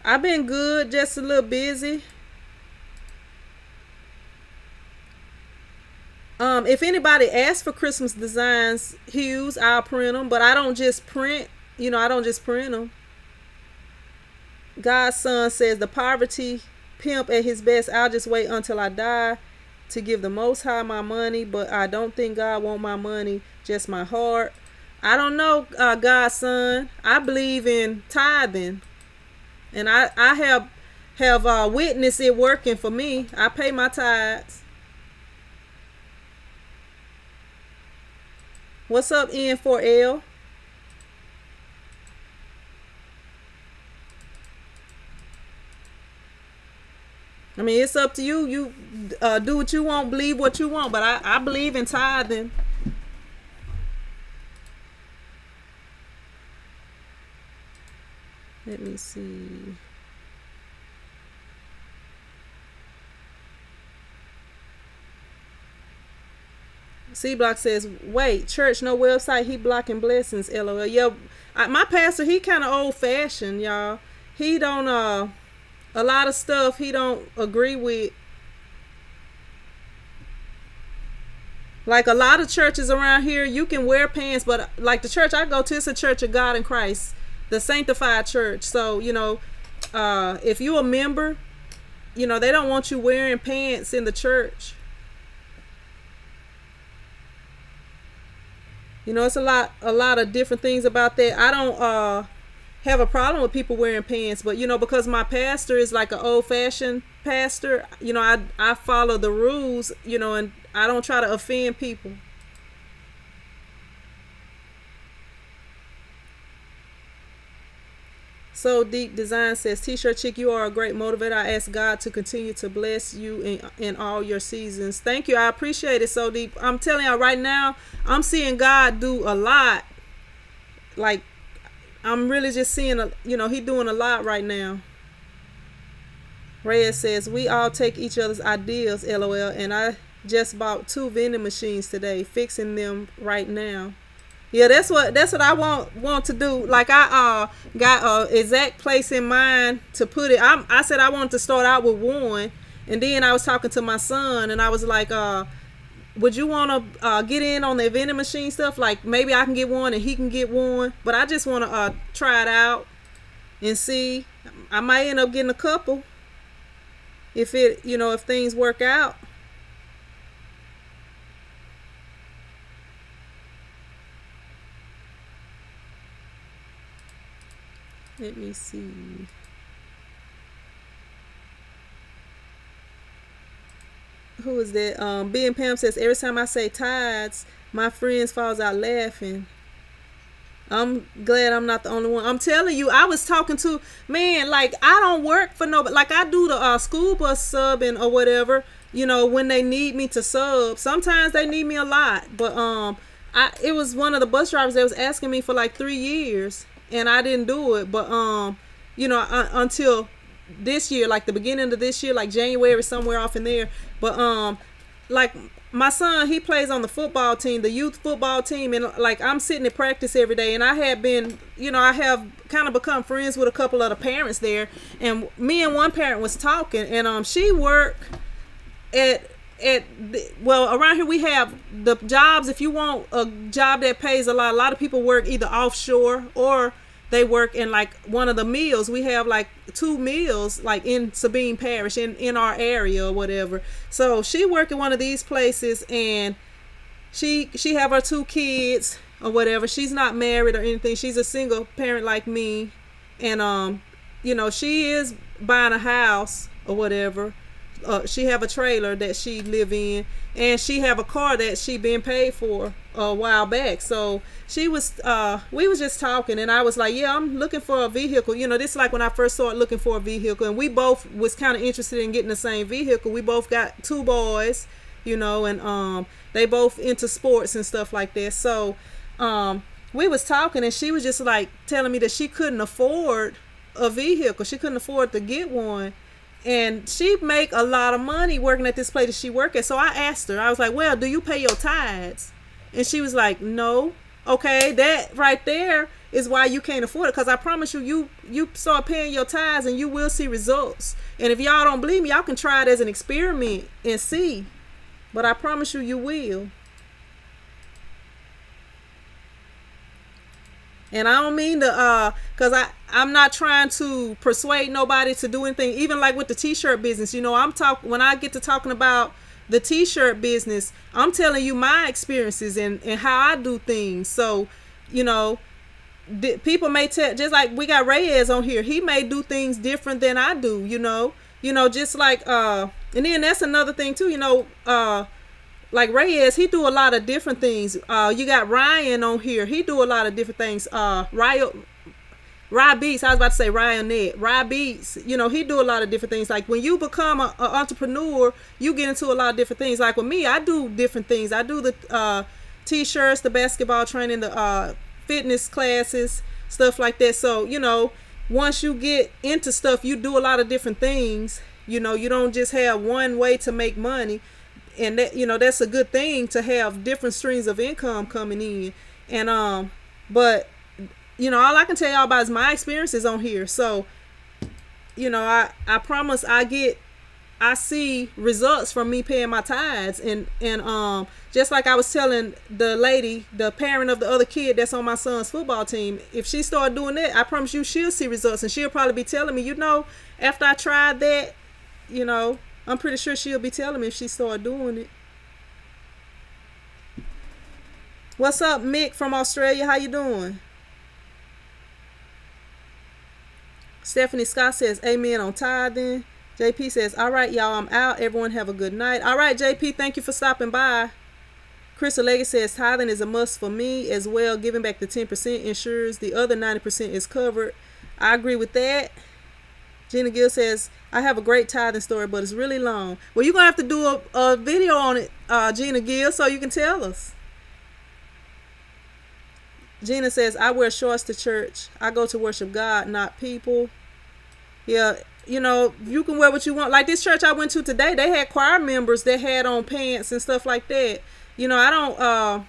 I've been good, just a little busy. If anybody asks for Christmas designs, hues, I'll print them, but I don't just print, I don't just print them. Godson says, the poverty pimp at his best. I'll just wait until I die to give the Most High my money, but I don't think God want my money, just my heart. I don't know, Godson. I believe in tithing, and I have witnessed it working for me. I pay my tithes. What's up, N4L? I mean, it's up to you. You do what you want, believe what you want. But I believe in tithing. Let me see. C Block says, wait, church, no website, he blocking blessings, LOL. Yeah, my pastor, he kind of old fashioned, y'all. He don't, a lot of stuff he don't agree with. Like a lot of churches around here, you can wear pants, but like the church I go to, it's a Church of God in Christ, the sanctified church. So, you know, if you a member, you know, they don't want you wearing pants in the church. You know, it's a lot of different things about that. I don't have a problem with people wearing pants, but you know, because my pastor is like an old-fashioned pastor, you know, I follow the rules, you know, and I don't try to offend people. So Deep Design says, T-shirt chick, you are a great motivator. I ask God to continue to bless you in all your seasons. Thank you. I appreciate it, So Deep. I'm telling you right now, I'm seeing God do a lot. Like, I'm really just seeing, you know, he doing a lot right now. Reyes says, we all take each other's ideas, LOL. And I just bought 2 vending machines today, fixing them right now. Yeah, that's what I want to do. Like I got a exact place in mind to put it. I said I wanted to start out with one, and then I was talking to my son, and I was like, would you want to get in on the vending machine stuff? Like maybe I can get one and he can get one, but I just want to try it out and see. I might end up getting a couple if it, you know, if things work out. Let me see. Who is that? B and Pam says, every time I say tides, my friends falls out laughing. I'm glad I'm not the only one. I'm telling you, I was talking to, man, like I don't work for nobody. Like I do the school bus subbing or whatever, you know, when they need me to sub. Sometimes they need me a lot, but it was one of the bus drivers that was asking me for like 3 years. And I didn't do it, but you know, until this year, like the beginning of this year, like January, somewhere off in there. But like my son, he plays on the football team, the youth football team, and like I'm sitting at practice every day, and I have been, you know, I have kind of become friends with a couple of the parents there, and me and one parent was talking, and she worked well, around here we have the jobs. If you want a job that pays a lot of people work either offshore or they work in like one of the mills. We have like 2 mills like in Sabine Parish in our area or whatever. So she worked in one of these places, and she have her 2 kids or whatever. She's not married or anything. She's a single parent like me, and you know, she is buying a house or whatever. She have a trailer that she live in, and she have a car that she been paid for a while back. So she was we was just talking, and I was like, yeah, I'm looking for a vehicle. You know, this is like when I first started looking for a vehicle, and we both was kind of interested in getting the same vehicle. We both got 2 boys, you know, and they both into sports and stuff like that. So we was talking, and she was just like telling me that she couldn't afford a vehicle. She couldn't afford to get one. And she make a lot of money working at this place that she work at. So I asked her, I was like, well, do you pay your tithes? And she was like, no. Okay, that right there is why you can't afford it. Because I promise you, you start paying your tithes and you will see results. And if y'all don't believe me, y'all can try it as an experiment and see. But I promise you, you will. And I don't mean to, cause I'm not trying to persuade nobody to do anything. Even like with the t-shirt business, you know, when I get to talking about the t-shirt business, I'm telling you my experiences and how I do things. So, you know, people may tell, just like we got Reyes on here, he may do things different than I do, you know, just like, and then that's another thing too, you know, like Reyes, he do a lot of different things. You got Ryan on here. He do a lot of different things. Rye Beats, I was about to say Ryan Ned. Rye Beats, you know, he do a lot of different things. Like when you become an entrepreneur, you get into a lot of different things. Like with me, I do different things. I do the t-shirts, the basketball training, the fitness classes, stuff like that. So, you know, once you get into stuff, you do a lot of different things. You know, you don't just have one way to make money. And that, you know, that's a good thing to have different streams of income coming in. And but you know, all I can tell y'all about is my experiences on here. So, you know, I promise I see results from me paying my tithes. And just like I was telling the lady, the parent of the other kid that's on my son's football team, if she start doing that, I promise you she'll see results. And she'll probably be telling me, you know, after I tried that, you know, I'm pretty sure she'll be telling me if she start doing it. What's up, Mick from Australia? How you doing? Stephanie Scott says, amen on tithing. JP says, all right, y'all, I'm out. Everyone have a good night. All right, JP, thank you for stopping by. Crystal Leggett says, tithing is a must for me as well. Giving back the 10% ensures the other 90% is covered. I agree with that. Gina Gill says, I have a great tithing story, but it's really long. Well, you're going to have to do a video on it, Gina Gill, so you can tell us. Gina says, I wear shorts to church. I go to worship God, not people. Yeah, you know, you can wear what you want. Like this church I went to today, they had choir members that had on pants and stuff like that. You know, I don't,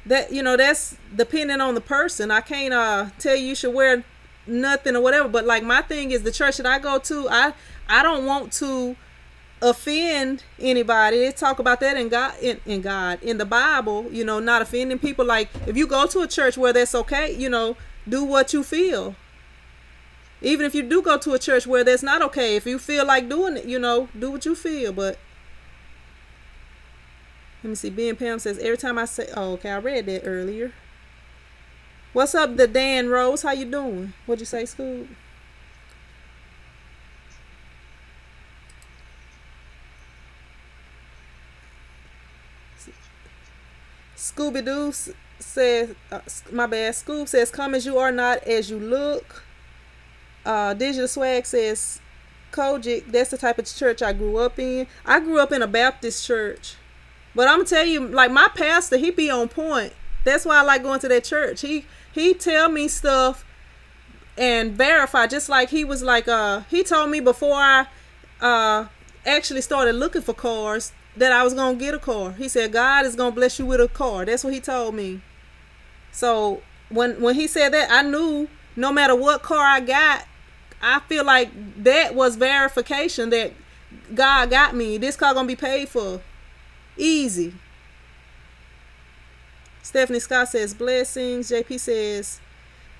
that, you know, that's depending on the person. I can't tell you should wear nothing or whatever. But like my thing is the church that I go to, I don't want to offend anybody. They talk about that in God, in the Bible, you know, not offending people. Like if you go to a church where that's okay, you know, do what you feel. Even if you do go to a church where that's not okay, if you feel like doing it, you know, do what you feel. But let me see. Ben Pam says, every time I say, oh, okay, I read that earlier. What's up, the Dan Rose? How you doing? What'd you say, Scoob? Scooby-Doo says, my bad, Scoob says, come as you are, not as you look. Digital Swag says, Kojic, that's the type of church I grew up in. I grew up in a Baptist church. But I'm going to tell you, like my pastor, he be on point. That's why I like going to that church. He tell me stuff and verify, just like he was like, he told me before I actually started looking for cars that I was going to get a car. He said, God is going to bless you with a car. That's what he told me. So when he said that, I knew no matter what car I got, I feel like that was verification that God got me. This car going to be paid for. Easy. Stephanie Scott says, blessings. JP says,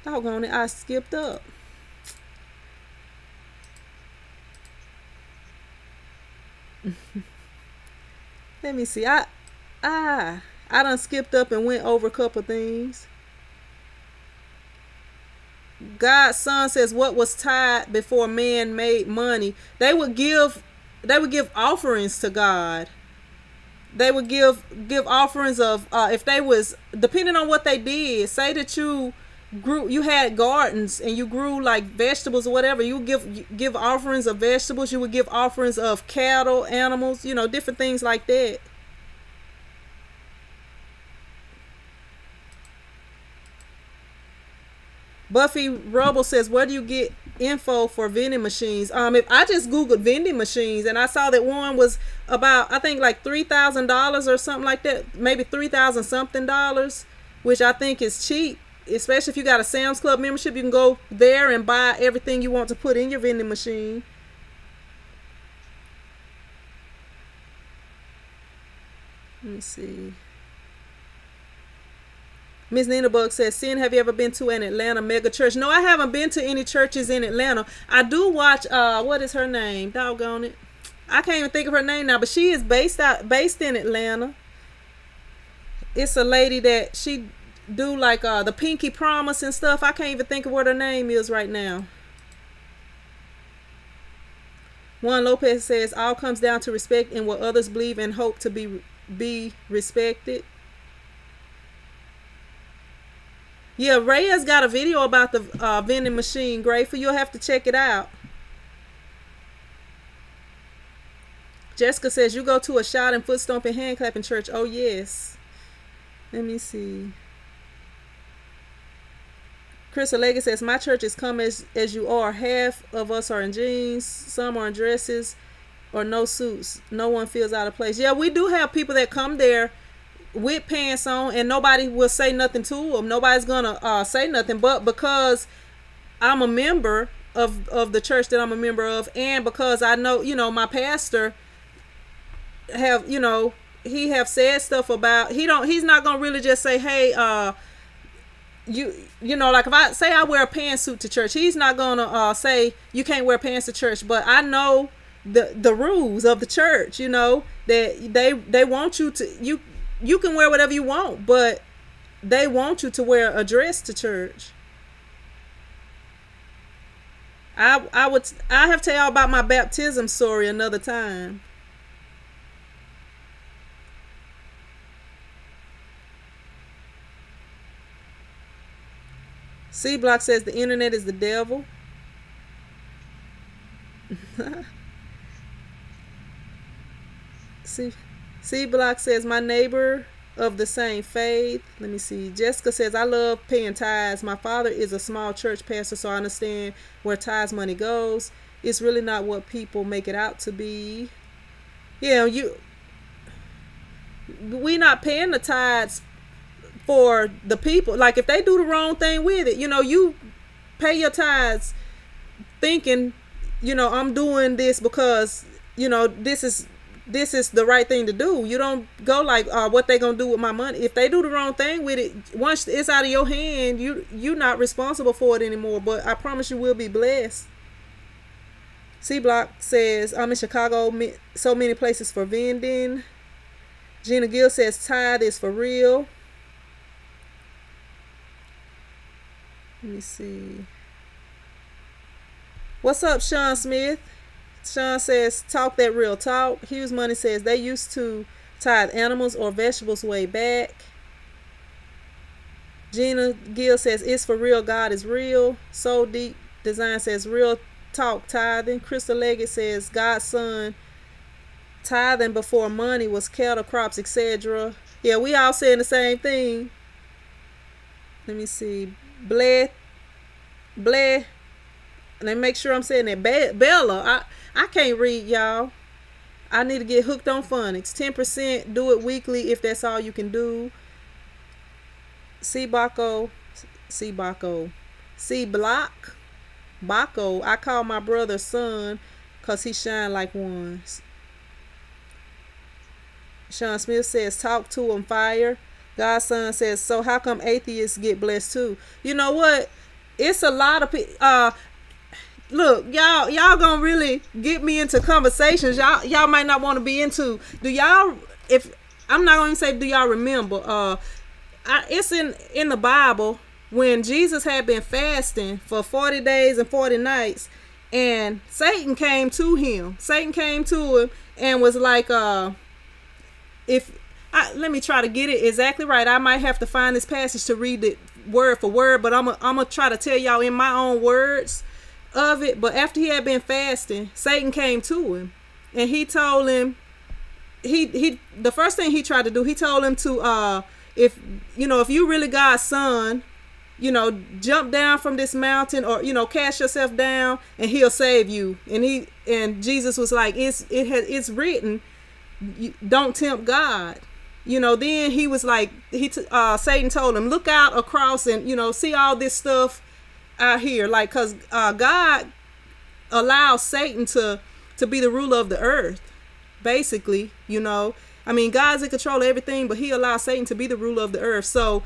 doggone it, I skipped up. Let me see. I done skipped up and went over a couple things. God's son says, what was tied before man made money? They would give offerings to God. They would give offerings of if they was, depending on what they did. Say that you had gardens and you grew like vegetables or whatever. You give offerings of vegetables. You would give offerings of cattle, animals, you know, different things like that. Buffy Rubble says, where do you get info for vending machines? If I just googled vending machines and I saw that one was about, I think like $3,000 or something like that, maybe $3,000 something dollars, which I think is cheap, especially if you got a Sam's Club membership. You can go there and buy everything you want to put in your vending machine. Let me see. Miss Nina Bug says, Sin, have you ever been to an Atlanta mega church? No, I haven't been to any churches in Atlanta. I do watch, what is her name? Doggone it. I can't even think of her name now, but she is based in Atlanta. It's a lady that she do like the Pinky Promise and stuff. I can't even think of what her name is right now. Juan Lopez says, all comes down to respect and what others believe and hope to be respected. Yeah, Ray has got a video about the vending machine, Grateful. You'll have to check it out. Jessica says, you go to a shouting, foot stomping, hand clapping church. Oh, yes. Let me see. Chris Allegan says, my church is come as you are. Half of us are in jeans. Some are in dresses or no suits. No one feels out of place. Yeah, we do have people that come there with pants on and nobody will say nothing to them. Nobody's gonna say nothing, but because I'm a member of the church that I'm a member of, and because I know, my pastor have, he have said stuff about, he's not gonna really just say, hey, like if I say I wear a pantsuit to church, he's not gonna say you can't wear pants to church. But I know the rules of the church, that they want you to, you can wear whatever you want, but they want you to wear a dress to church. I have to tell y'all about my baptism story another time. C Block says the internet is the devil. C Block says my neighbor of the same faith. Let me see. Jessica says I love paying tithes. My father is a small church pastor, so I understand where tithes money goes. It's really not what people make it out to be. Yeah, we not paying the tithes for the people. Like if they do the wrong thing with it, you pay your tithes thinking, I'm doing this because, this is the right thing to do. You don't go like, what they gonna do with my money? If they do the wrong thing with it, once it's out of your hand, you're not responsible for it anymore. But I promise you will be blessed. C Block says, I'm in Chicago, so many places for vending. Gina Gill says tithe is for real. Let me see. What's up, Sean Smith? Sean says, talk that real talk. Hughes Money says they used to tithe animals or vegetables way back. Gina Gill says it's for real. God is real. So Deep Design says real talk tithing. Crystal Leggett says God's son tithing before money was cattle, crops, etc. Yeah, we all saying the same thing. Let me see. Bleh. Let me make sure I'm saying that. Bella. I can't read, y'all. I need to get hooked on phonics. 10%. Do it weekly if that's all you can do. C Block. Baco. I call my brother son because he shine like one. Sean Smith says, talk to him, fire. God's son says, so how come atheists get blessed too? You know what? It's a lot of people. Look, y'all gonna really get me into conversations y'all might not want to be into. Do y'all, if I'm not gonna say do y'all remember, it's in the Bible when Jesus had been fasting for 40 days and 40 nights, and Satan came to him and was like, let me try to get it exactly right. I might have to find this passage to read it word for word, but I'm gonna try to tell y'all in my own words of it. But after he had been fasting, Satan came to him and he told him, the first thing he tried to do, he told him to if you really God's son, jump down from this mountain, or cast yourself down and he'll save you. And Jesus was like, it's written, don't tempt God. Then he was like, Satan told him, look out across and see all this stuff out here, like, because God allows Satan to be the ruler of the earth, basically. I mean, God's in control of everything, but he allows Satan to be the ruler of the earth. So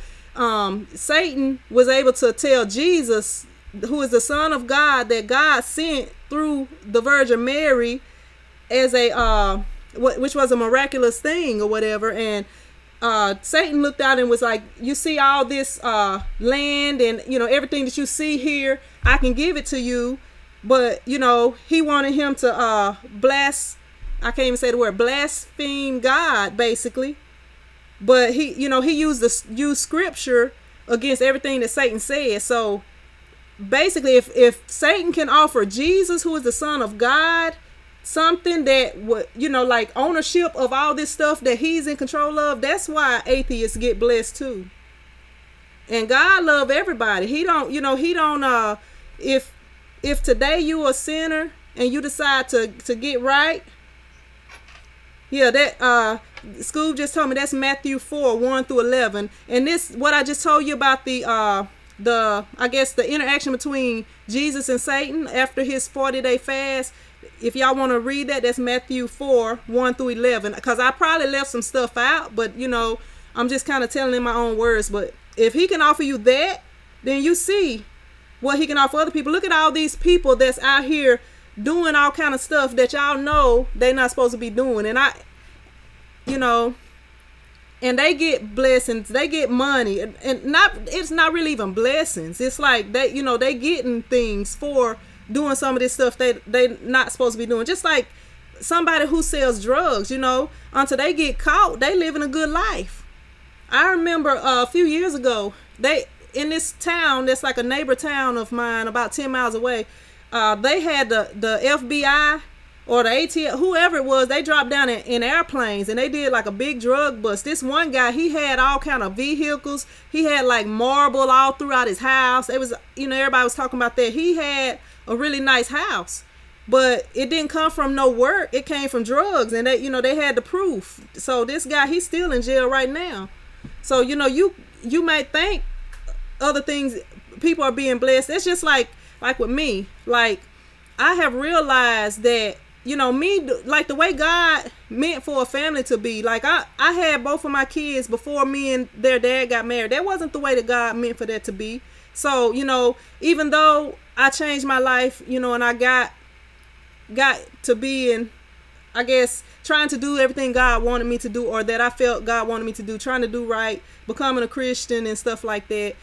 Satan was able to tell Jesus, who is the Son of God, that God sent through the Virgin Mary as a which was a miraculous thing or whatever. And Satan looked out and was like, you see all this land and everything that you see here, I can give it to you. But he wanted him to I can't even say the word, blaspheme God, basically. But he used scripture against everything that Satan says. So basically, if Satan can offer Jesus, who is the Son of God, something that would, like ownership of all this stuff that he's in control of, that's why atheists get blessed too. And God love everybody. He don't, if today you a sinner and you decide to get right, yeah, that Scoob just told me that's Matthew 4:1-11. And this, what I just told you about the I guess the interaction between Jesus and Satan after his 40-day fast. If y'all want to read that, that's Matthew 4:1-11. Because I probably left some stuff out, but I'm just kind of telling in my own words. But if he can offer you that, then you see what he can offer other people. Look at all these people that's out here doing all kind of stuff that y'all know they're not supposed to be doing. And and they get blessings, they get money, and it's not really even blessings. It's like they getting things for doing some of this stuff they not supposed to be doing. Just like somebody who sells drugs, until they get caught, they living a good life. I remember a few years ago, they in this town that's like a neighbor town of mine, about 10 miles away, they had the FBI or the ATL, whoever it was, they dropped down in airplanes and they did like a big drug bust. This one guy, he had all kind of vehicles. He had like marble all throughout his house. It was, everybody was talking about that. He had a really nice house, but it didn't come from no work. It came from drugs, and they had the proof. So this guy, he's still in jail right now. So, you might think other things, people are being blessed. It's just like with me, like I have realized that, me, like the way God meant for a family to be, like I had both of my kids before me and their dad got married. That wasn't the way that God meant for that to be. So, even though I changed my life, and I got to be in, I guess, trying to do everything God wanted me to do, or that I felt God wanted me to do, trying to do right, becoming a Christian and stuff like that,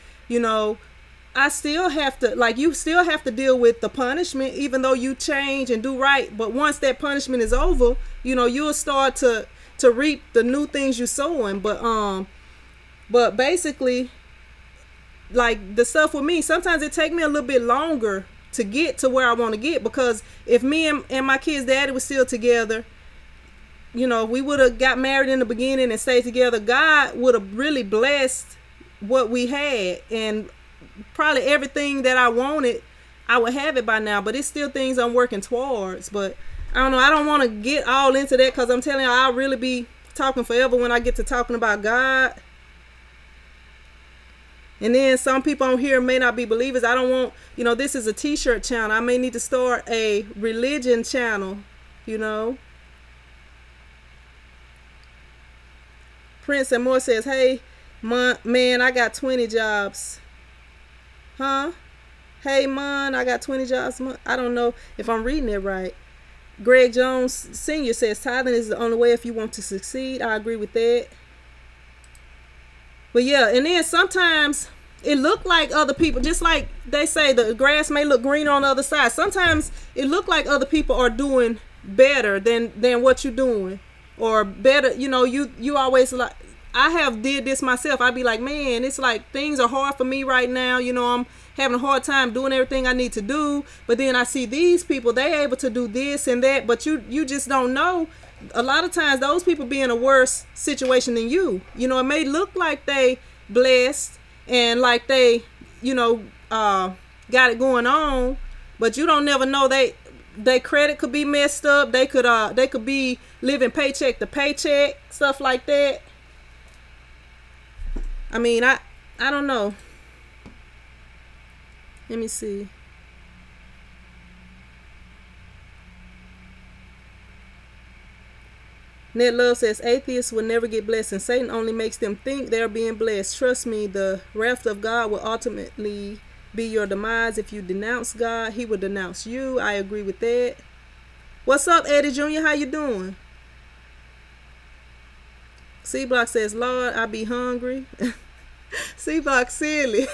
I still have to, like, you still have to deal with the punishment, even though you change and do right. But once that punishment is over, you'll start to reap the new things you're sowing. But basically, like the stuff with me, sometimes it take me a little bit longer to get to where I want to get, because if me and my kid's daddy was still together, we would have got married in the beginning and stayed together, God would have really blessed what we had, and probably everything that I wanted, I would have it by now. But it's still things I'm working towards. But I don't know, I don't want to get all into that, because I'm telling you, I'll really be talking forever when I get to talking about God. And then some people on here may not be believers. I don't want, this is a t-shirt channel. I may need to start a religion channel, Prince and Moore says, hey, man, I got 20 jobs. Huh? Hey, man, I got 20 jobs. I don't know if I'm reading it right. Greg Jones Sr. says, tithing is the only way if you want to succeed. I agree with that. But yeah, and then sometimes it look like other people, just like they say the grass may look greener on the other side. Sometimes it look like other people are doing better than what you're doing, or better. You always like, I have did this myself. I'd be like, man, it's like things are hard for me right now. I'm having a hard time doing everything I need to do. But then I see these people, they able to do this and that. But you just don't know. A lot of times those people be in a worse situation than you. It may look like they blessed and like they, got it going on. But you don't never know. They credit could be messed up. They could be living paycheck to paycheck, stuff like that. I mean, I don't know. Let me see. Ned Love says, atheists will never get blessed, and Satan only makes them think they're being blessed. Trust me, the wrath of God will ultimately be your demise. If you denounce God, he will denounce you. I agree with that. What's up, Eddie Jr.? How you doing? C-Block says, Lord, I be hungry. C-Block silly.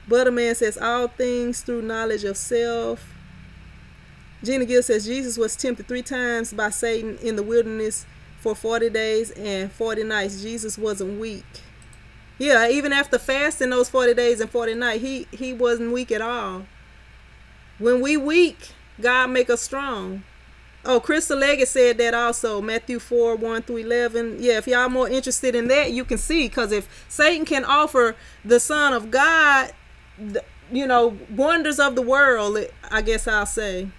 Butterman says, all things through knowledge of self. Gina Gill says, Jesus was tempted 3 times by Satan in the wilderness. for 40 days and 40 nights. Jesus wasn't weak. Yeah, even after fasting those 40 days and 40 nights, he wasn't weak at all. When we weak, God make us strong. Oh, Crystal Leggett said that also. Matthew 4, 1 through 11. Yeah, if y'all more interested in that, you can see. Because if Satan can offer the Son of God, wonders of the world, I guess I'll say.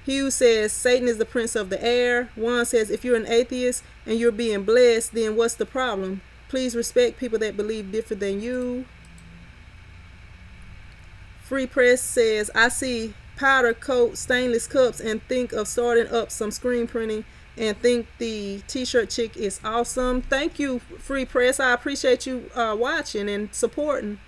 Hughes says, Satan is the prince of the air. One says, if you're an atheist and you're being blessed, then what's the problem? Please respect people that believe different than you. Free Press says, I see powder coat stainless cups and think of starting up some screen printing and think the t-shirt chick is awesome. Thank you, Free Press. I appreciate you watching and supporting.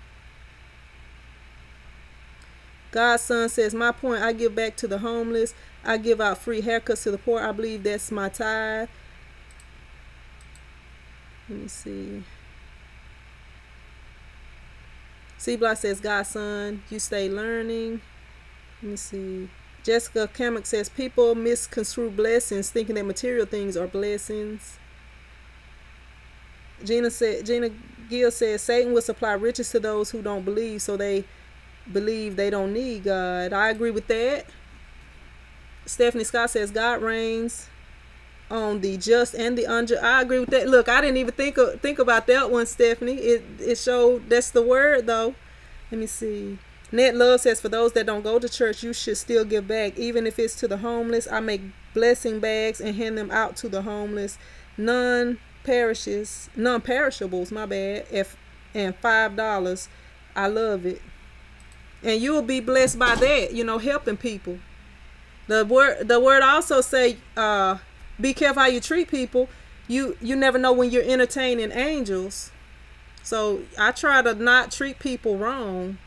God's Son says, my point, I give back to the homeless. I give out free haircuts to the poor. I believe that's my tithe. Let me see. C Block says, God's Son, you stay learning. Let me see. Jessica Kamek says, people misconstrue blessings thinking that material things are blessings. Gina Gill says, Satan will supply riches to those who don't believe, so they believe they don't need God. I agree with that. Stephanie Scott says, God reigns on the just and the unjust. I agree with that. Look, I didn't even think about that one, Stephanie. It showed that's the word though. Let me see. Ned Love says, for those that don't go to church, you should still give back, even if it's to the homeless. I make blessing bags and hand them out to the homeless. Non-perishables, my bad, and $5. I love it. And you'll be blessed by that, helping people. The word also say, be careful how you treat people. You never know when you're entertaining angels. So I try to not treat people wrong.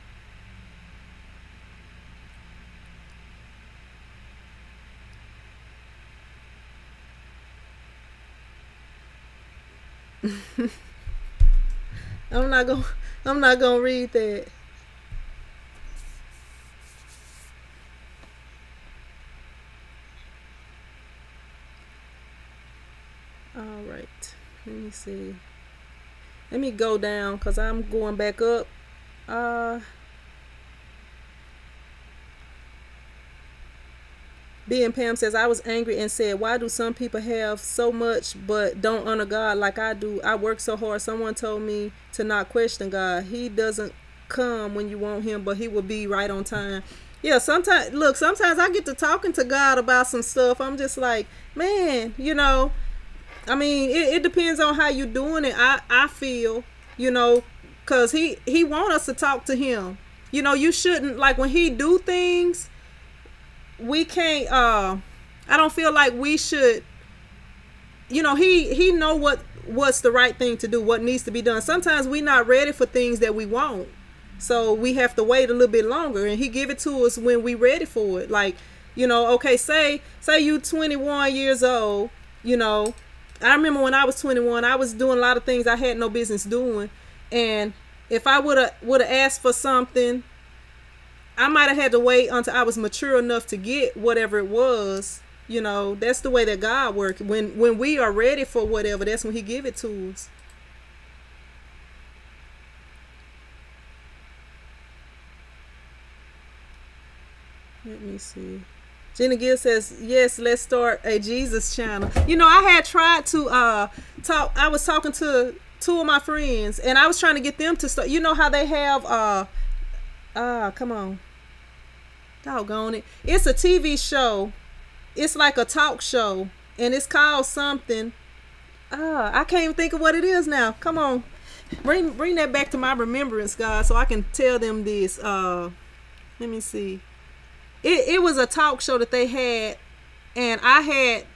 I'm not gonna read that. All right, let me see. Let me go down because I'm going back up. B and Pam says, I was angry and said, why do some people have so much but don't honor God like I do? I work so hard. Someone told me to not question God. He doesn't come when you want him, but he will be right on time. Yeah, sometimes I get to talking to God about some stuff. I'm just like, man, I mean, it depends on how you doing it. I feel, because he want us to talk to him. You shouldn't, like, when he do things, we can't, I don't feel like we should, he know what's the right thing to do, what needs to be done. Sometimes we not ready for things that we want. So we have to wait a little bit longer, and he give it to us when we ready for it. Like, okay, say you 21 years old, I remember when I was 21, I was doing a lot of things I had no business doing. And if I would have asked for something, I might have had to wait until I was mature enough to get whatever it was. That's the way that God works. When we are ready for whatever, that's when he give it to us. Let me see. Gina Gill says, yes, let's start a Jesus channel. I had tried to talk. I was talking to two of my friends, and I was trying to get them to start. You know how they have, come on. Doggone it. It's a TV show. It's like a talk show, and it's called something. I can't even think of what it is now. Come on. Bring that back to my remembrance, God, so I can tell them this. Let me see. It was a talk show that they had, and I had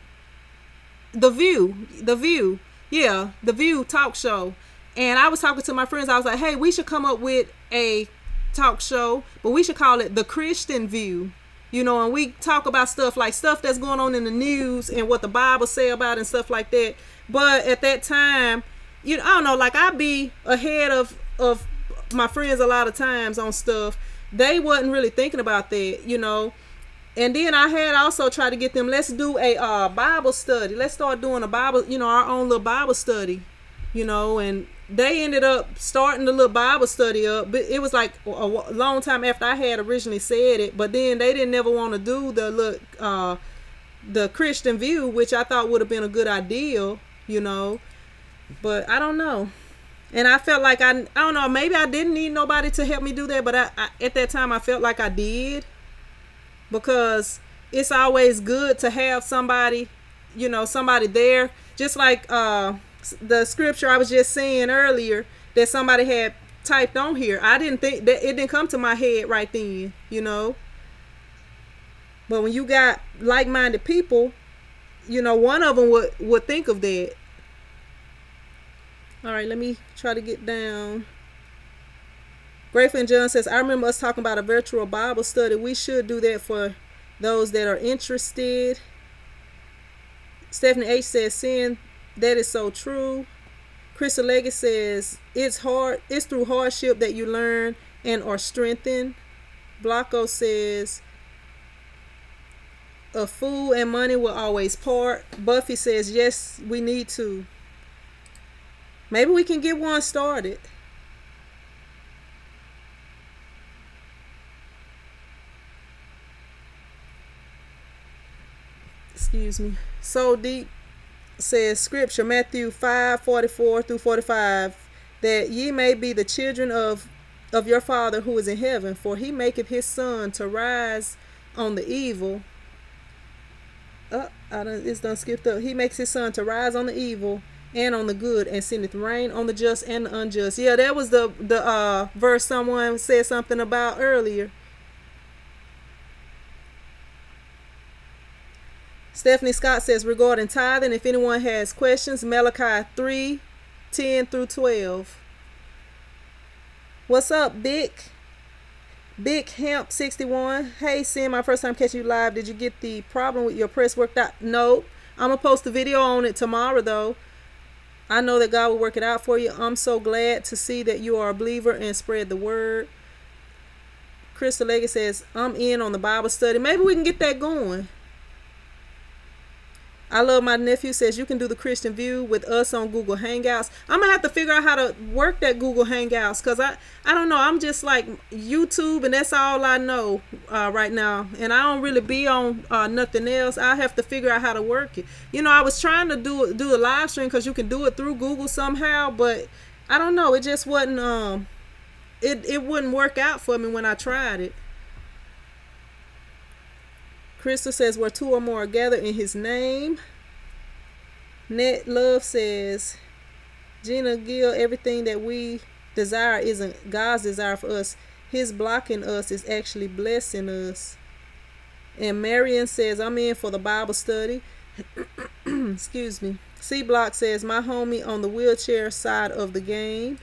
The View. Yeah, The View talk show. And I was talking to my friends. I was like, hey, we should come up with a talk show, but we should call it The Christian View. And we talk about stuff that's going on in the news and what the Bible say about and stuff like that. But at that time, I don't know, like, I be ahead of my friends a lot of times on stuff. They wasn't really thinking about that, And then I had also tried to get them, let's do a Bible study. Let's start doing a Bible, our own little Bible study, and they ended up starting the little Bible study up. But it was like a long time after I had originally said it. But then they didn't never want to do the Christian View, which I thought would have been a good idea, But I don't know. And I felt like I don't know, maybe I didn't need nobody to help me do that. But I at that time, I felt like I did. Because it's always good to have somebody, somebody there. Just like the scripture I was just saying earlier that somebody had typed on here. I didn't think that, it didn't come to my head right then, But when you got like-minded people, one of them would think of that. All right, let me try to get down. Grateful and John says, I remember us talking about a virtual Bible study. We should do that for those that are interested. Stephanie H says, Sin, that is so true. Crystal Leggett says, it's through hardship that you learn and are strengthened. Blocko says, a fool and money will always part. Buffy says, yes, we need to. Maybe we can get one started. Excuse me. So Deep says scripture, Matthew 5:44 through 45, that ye may be the children of your Father who is in heaven, for he maketh his sun to rise on the evil. It's done skipped up. He makes his sun to rise on the evil and on the good, and sendeth rain on the just and the unjust. Yeah, that was the verse someone said something about earlier. Stephanie Scott says, regarding tithing, if anyone has questions, Malachi 3:10 through 12. What's up, Big Hemp 61? Hey, Sim, my first time catching you live. Did you get the problem with your press worked out? No. I'm going to post a video on it tomorrow, though. I know that God will work it out for you. I'm so glad to see that you are a believer and spread the word. Crystal Leggett says, I'm in on the Bible study. Maybe we can get that going. I love my nephew says you can do the Christian View with us on Google Hangouts. I'm going to have to figure out how to work that Google Hangouts because I don't know. I'm just like YouTube and that's all I know right now. And I don't really be on nothing else. I have to figure out how to work it. I was trying to do a live stream because you can do it through Google somehow. But I don't know. It just wasn't, it wouldn't work out for me when I tried it. Crystal says, where two or more are gathered in his name. Net Love says, Gina Gill, everything that we desire isn't God's desire for us. His blocking us is actually blessing us. And Marion says, I'm in for the Bible study. Excuse me. C Block says, my homie on the wheelchair side of the game.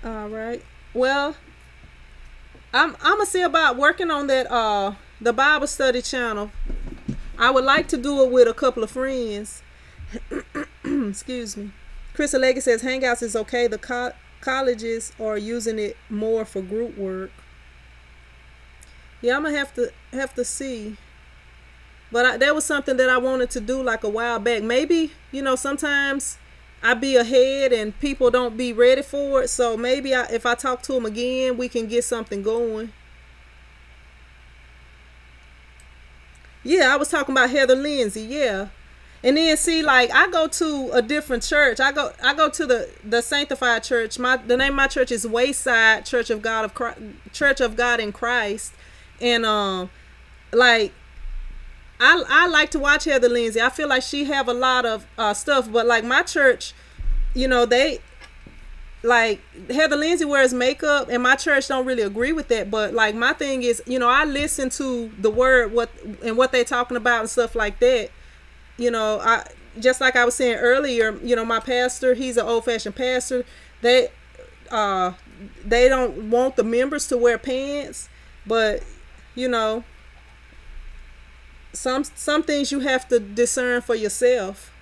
All right. Well, I'm gonna see about working on that the Bible study channel. I would like to do it with a couple of friends. Excuse me. Crystal Leggett says Hangouts is okay. The colleges are using it more for group work. Yeah, I'm gonna have to see. But that was something that I wanted to do like a while back. Maybe sometimes I be ahead and people don't be ready for it. So maybe if I talk to them again, we can get something going. Yeah, I was talking about Heather Lindsay. Yeah. And then see, like I go to a different church. I go to the Sanctified Church. The name of my church is Wayside Church of God in Christ. And like I like to watch Heather Lindsay. I feel like she have a lot of stuff, but like my church, they like Heather Lindsay wears makeup, and my church don't really agree with that. But like my thing is, I listen to the word what they talking about and stuff like that. I just like I was saying earlier. My pastor, he's an old-fashioned pastor. They don't want the members to wear pants, but some things you have to discern for yourself.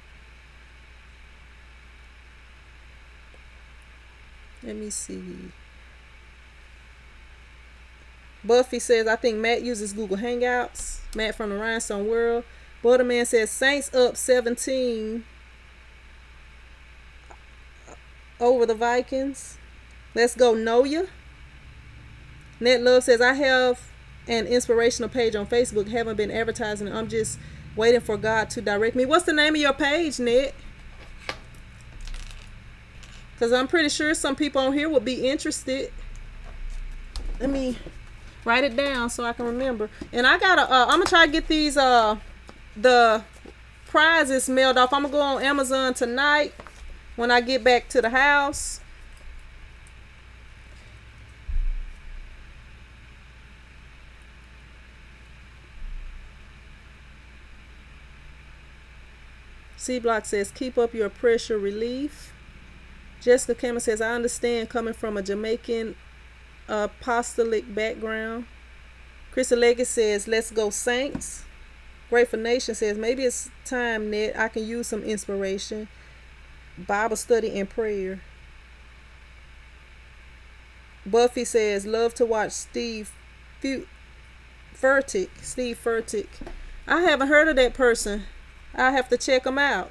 Let me see. Buffy says, I think Matt uses Google Hangouts. Matt from the Rhinestone World. Butterman says, Saints up 17 over the Vikings. Let's go, Noya. Net Love says, I have an inspirational page on Facebook. Haven't been advertising. I'm just waiting for God to direct me. What's the name of your page, Net? Because I'm pretty sure some people on here would be interested. Let me write it down so I can remember. And I gotta, I'm gonna try to get these, the prizes mailed off. I'm gonna go on Amazon tonight when I get back to the house. C Block says, keep up your pressure relief. Jessica Cameron says, I understand coming from a Jamaican apostolic background. Krista Leggett says, let's go Saints. Grateful Nation says, maybe it's time, Ned. I can use some inspiration. Bible study and prayer. Buffy says, love to watch Steve Furtick. Steve Furtick. I haven't heard of that person. I have to check him out.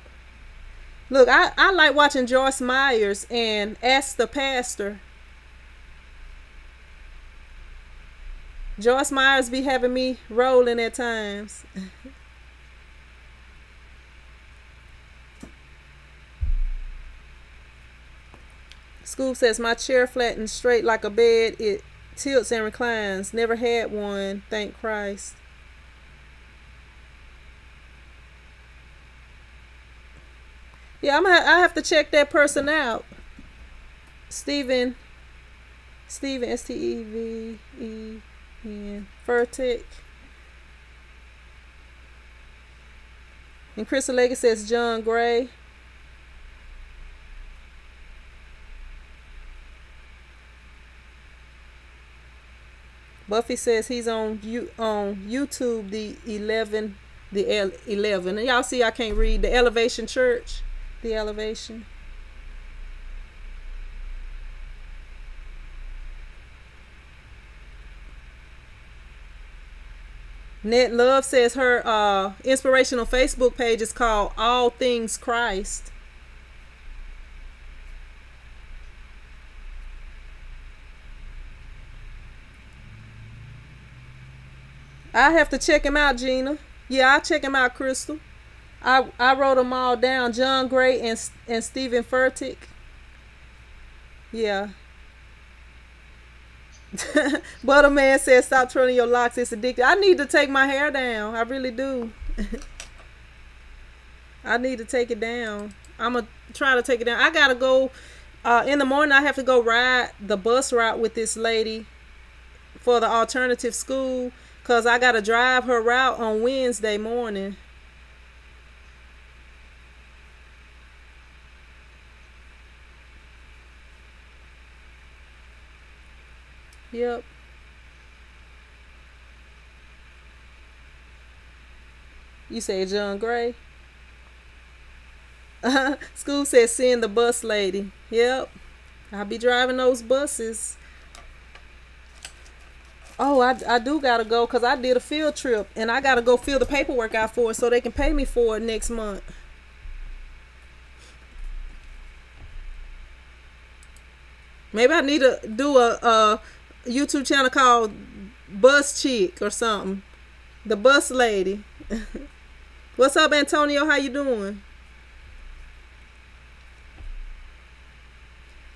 Look, I like watching Joyce Myers and Ask the Pastor. Joyce Myers be having me rolling at times. Scoop says, my chair flattens straight like a bed. It tilts and reclines. Never had one, thank Christ. Yeah, I have to check that person out. Steven, Steven Furtick. And Crystal Leggett says John Gray. Buffy says he's on YouTube, the 11. And y'all see I can't read. The Elevation Church. The Elevation. Net Love says her inspirational Facebook page is called All Things Christ. I have to check him out, Gina. Yeah, I'll check him out, Crystal. I wrote them all down. John Gray and Stephen Furtick. Yeah. Butterman says, stop twirling your locks. It's addictive. I need to take my hair down. I really do. I need to take it down. I'm going to try to take it down. I got to go. In the morning, I have to go ride the bus route with this lady for the alternative school. Because I got to drive her route on Wednesday morning. Yep. You say John Gray? School says seeing the bus lady. Yep. I'll be driving those buses. Oh, I do gotta go because I did a field trip and I gotta go fill the paperwork out for it so they can pay me for it next month. Maybe I need to do a YouTube channel called Bus Chick or something. The Bus Lady. What's up, Antonio? How you doing?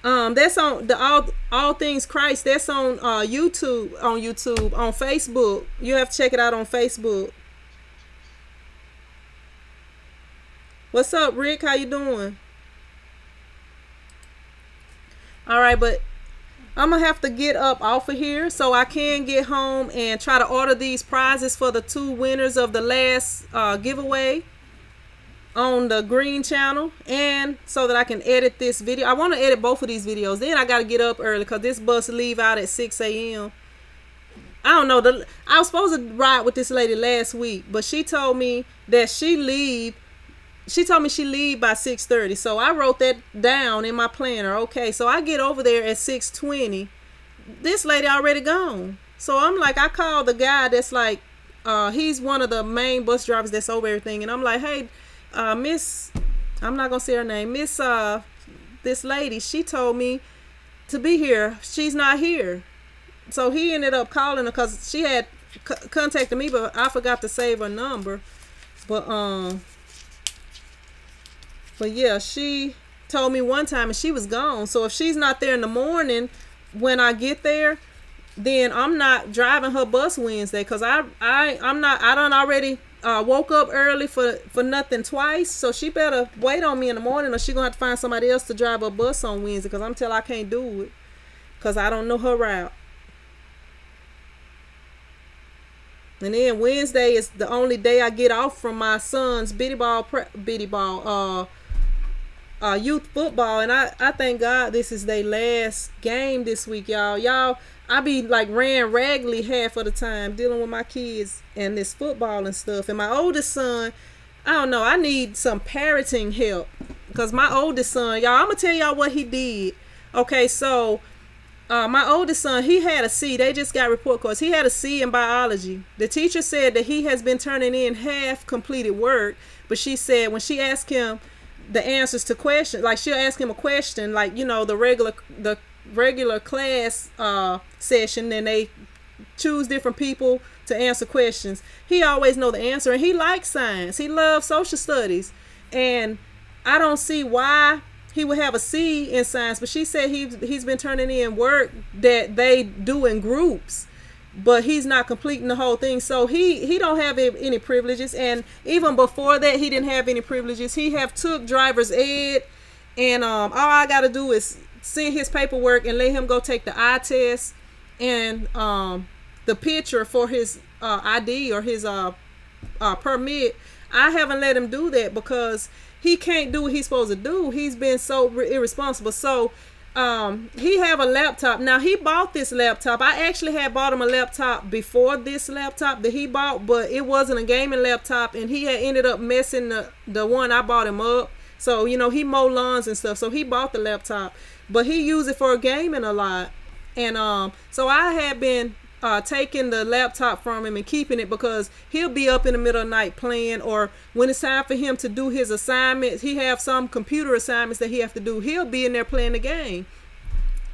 That's on the All Things Christ. That's on YouTube. On Facebook. You have to check it out on Facebook. What's up, Rick? How you doing? All right, but I'm gonna have to get up off of here so I can get home and try to order these prizes for the 2 winners of the last giveaway on the Green channel, and so that I can edit this video. I want to edit both of these videos. Then I got to get up early because this bus leave out at 6 a.m. I don't know. I was supposed to ride with this lady last week, but she told me that she leave by 6:30. So I wrote that down in my planner. Okay, so I get over there at 6:20. This lady already gone. So I'm like, I called the guy that's like, he's one of the main bus drivers that's over everything, and I'm like, hey, Miss, I'm not gonna say her name, Miss, this lady, she told me to be here. She's not here. So he ended up calling her because she had contacted me, but I forgot to save her number. But yeah, she told me one time and she was gone. So if she's not there in the morning when I get there, then I'm not driving her bus Wednesday, because I'm not, I done already woke up early for nothing twice. So she better wait on me in the morning, or she gonna have to find somebody else to drive her bus on Wednesday, because I'm telling I can't do it because I don't know her route. And then Wednesday is the only day I get off from my son's youth football. And I thank God this is their last game this week, y'all. I be like ran raggedy half of the time dealing with my kids and this football and stuff. And my oldest son, I don't know, I need some parenting help, because my oldest son, y'all, I'm gonna tell y'all what he did. Okay, so my oldest son, he had a C. They just got report cards. He had a C in biology. The teacher said that he has been turning in half completed work, but she said when she asked him the answers to questions, like she'll ask him a question, like, you know, the regular class session, and they choose different people to answer questions. He always know the answer, and he likes science. He loves social studies, and I don't see why he would have a C in science. But she said he's been turning in work that they do in groups, but he's not completing the whole thing. So he don't have any privileges. And even before that, he didn't have any privileges. He have took driver's ed, and all I gotta do is send his paperwork and let him go take the eye test and the picture for his ID or his permit. I haven't let him do that because he can't do what he's supposed to do. He's been so irresponsible. So he have a laptop. Now, he bought this laptop. I actually had bought him a laptop before this laptop that he bought, but it wasn't a gaming laptop, and he had ended up messing the one I bought him up. So, you know, he mow lawns and stuff. So he bought the laptop, but he used it for gaming a lot. And so I had been taking the laptop from him and keeping it, because he'll be up in the middle of the night playing, or when it's time for him to do his assignments, he have some computer assignments that he have to do, he'll be in there playing the game.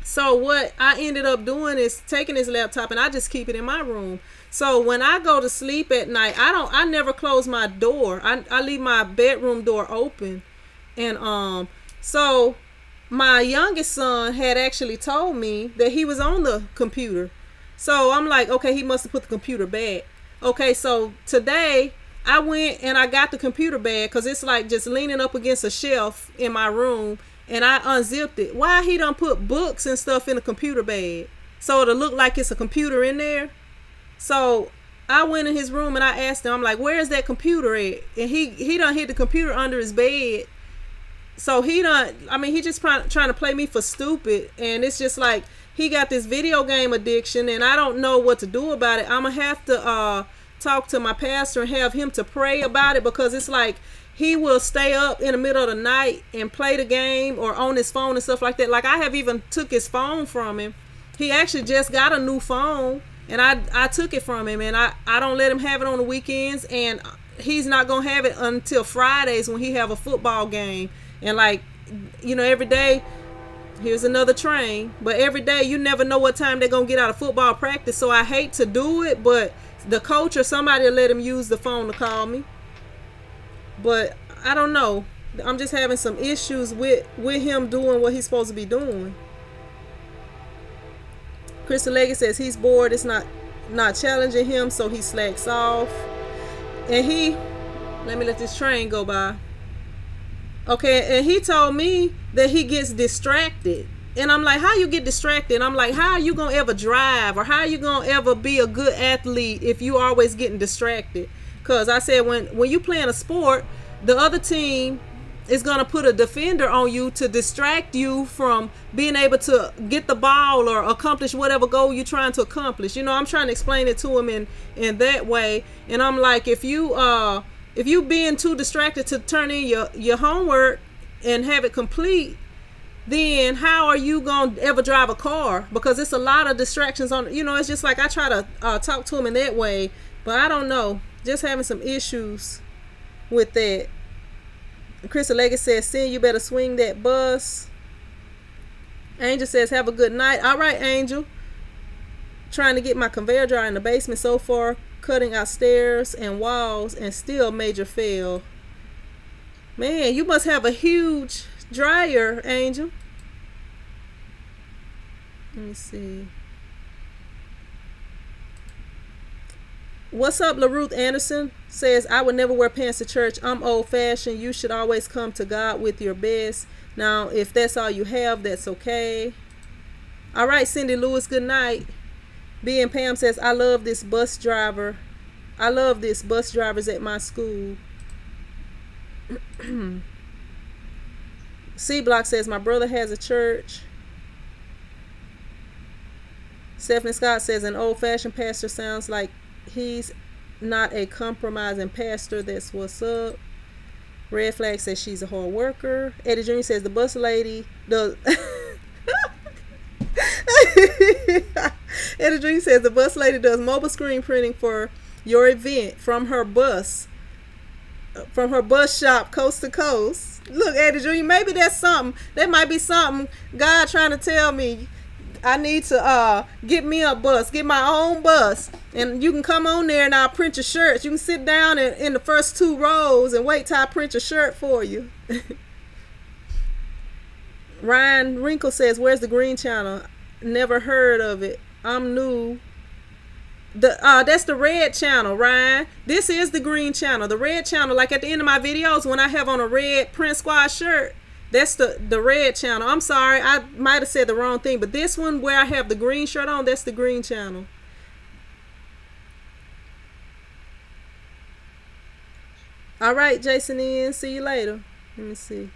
So what I ended up doing is taking his laptop and I just keep it in my room. So when I go to sleep at night, I never close my door. I leave my bedroom door open. And so my youngest son had actually told me that he was on the computer. So I'm like, okay, he must have put the computer back. Okay, so today I went and I got the computer bag, because it's like just leaning up against a shelf in my room, and I unzipped it. Why he done put books and stuff in a computer bag? So it'll look like it's a computer in there. So I went in his room and I asked him, I'm like, where's that computer at? And he done hid the computer under his bed. So he just trying to play me for stupid. And it's just like, he got this video game addiction, and I don't know what to do about it. I'm going to have to talk to my pastor and have him to pray about it, because it's like he will stay up in the middle of the night and play the game or on his phone and stuff like that. Like, I have even took his phone from him. He actually just got a new phone, and I took it from him, and I don't let him have it on the weekends, and he's not going to have it until Fridays when he have a football game. And like, you know, every day, here's another train, but every day you never know what time they're gonna get out of football practice. So I hate to do it, but the coach or somebody will let him use the phone to call me. But I don't know, I'm just having some issues with him doing what he's supposed to be doing. Crystal Leggett says he's bored, it's not challenging him, so he slacks off. And let me let this train go by. Okay, and he told me that he gets distracted. And I'm like, how you get distracted? I'm like, how are you going to ever drive? Or how are you going to ever be a good athlete if you always getting distracted? Because I said, when you playing a sport, the other team is going to put a defender on you to distract you from being able to get the ball or accomplish whatever goal you're trying to accomplish. You know, I'm trying to explain it to him in that way. And I'm like, if you being too distracted to turn in your homework and have it complete, then how are you gonna ever drive a car? Because it's a lot of distractions on. It's just like I try to talk to him in that way, but I don't know. Just having some issues with that. Chris Leggett says, "Sin, you better swing that bus." Angel says, "Have a good night." All right, Angel. Trying to get my conveyor dryer in the basement so far, cutting out stairs and walls, and still major fail. Man, you must have a huge dryer, Angel. Let me see. What's up, LaRuth Anderson? Says, "I would never wear pants to church. I'm old fashioned. You should always come to God with your best. Now, if that's all you have, that's okay." All right, Cindy Lewis, good night. B and Pam says, I love this bus driver. I love this bus drivers at my school. C Block says, my brother has a church. Stephanie Scott says, an old-fashioned pastor sounds like he's not a compromising pastor. That's what's up. Red Flag says she's a hard worker. Eddie Jr. says the bus lady does. Eddie Jr. says the bus lady does mobile screen printing for your event from her bus shop coast to coast. Look, Eddie Jr., maybe that's something. That might be something God trying to tell me. I need to get me a bus, get my own bus, and you can come on there and I'll print your shirts. You can sit down in the first 2 rows and wait till I print your shirt for you. Ryan Wrinkle says, where's the Green Channel? Never heard of it. I'm new. That's the red channel, Ryan. This is the Green Channel. The red channel, like at the end of my videos when I have on a red Print Squad shirt, that's the red channel. I'm sorry, I might have said the wrong thing, but this one where I have the green shirt on, that's the Green Channel. All right, Jason Ian, see you later. Let me see.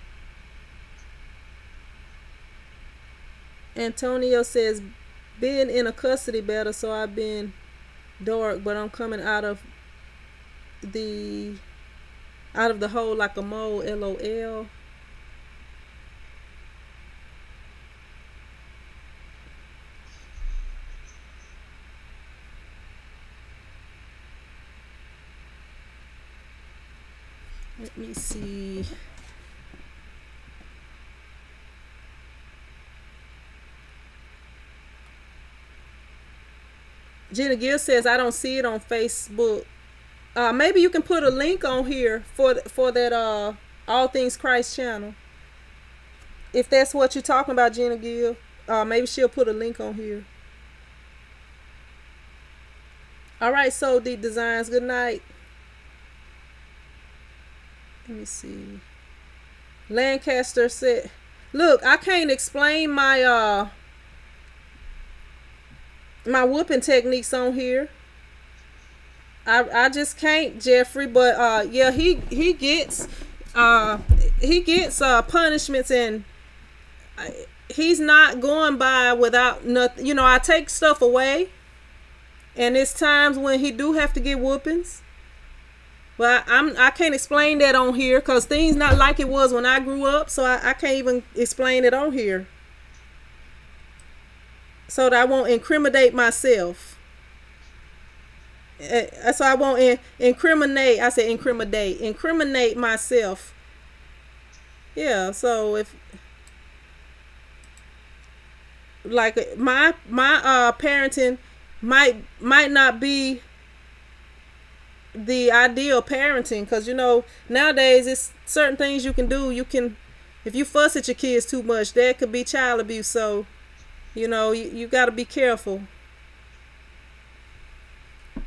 Antonio says, been in a custody battle, so I've been dark, but I'm coming out of the hole like a mole, LOL. Let me see. Gina Gill says, I don't see it on Facebook. Maybe you can put a link on here for that All Things Christ channel. If that's what you're talking about, Gina Gill, maybe she'll put a link on here. All right, So Deep Designs, good night. Let me see. Lancaster said, look, I can't explain my my whooping techniques on here. I just can't, Jeffrey, but yeah, he gets punishments, and he's not going by without nothing. I take stuff away, and it's times when he do have to get whoopings. But I can't explain that on here because things not like it was when I grew up, so I can't even explain it on here. So that I won't incriminate myself. So I won't incriminate. I said incriminate myself. Yeah. So if like my parenting might not be the ideal parenting, because nowadays it's certain things you can do. If you fuss at your kids too much, that could be child abuse. So you got to be careful.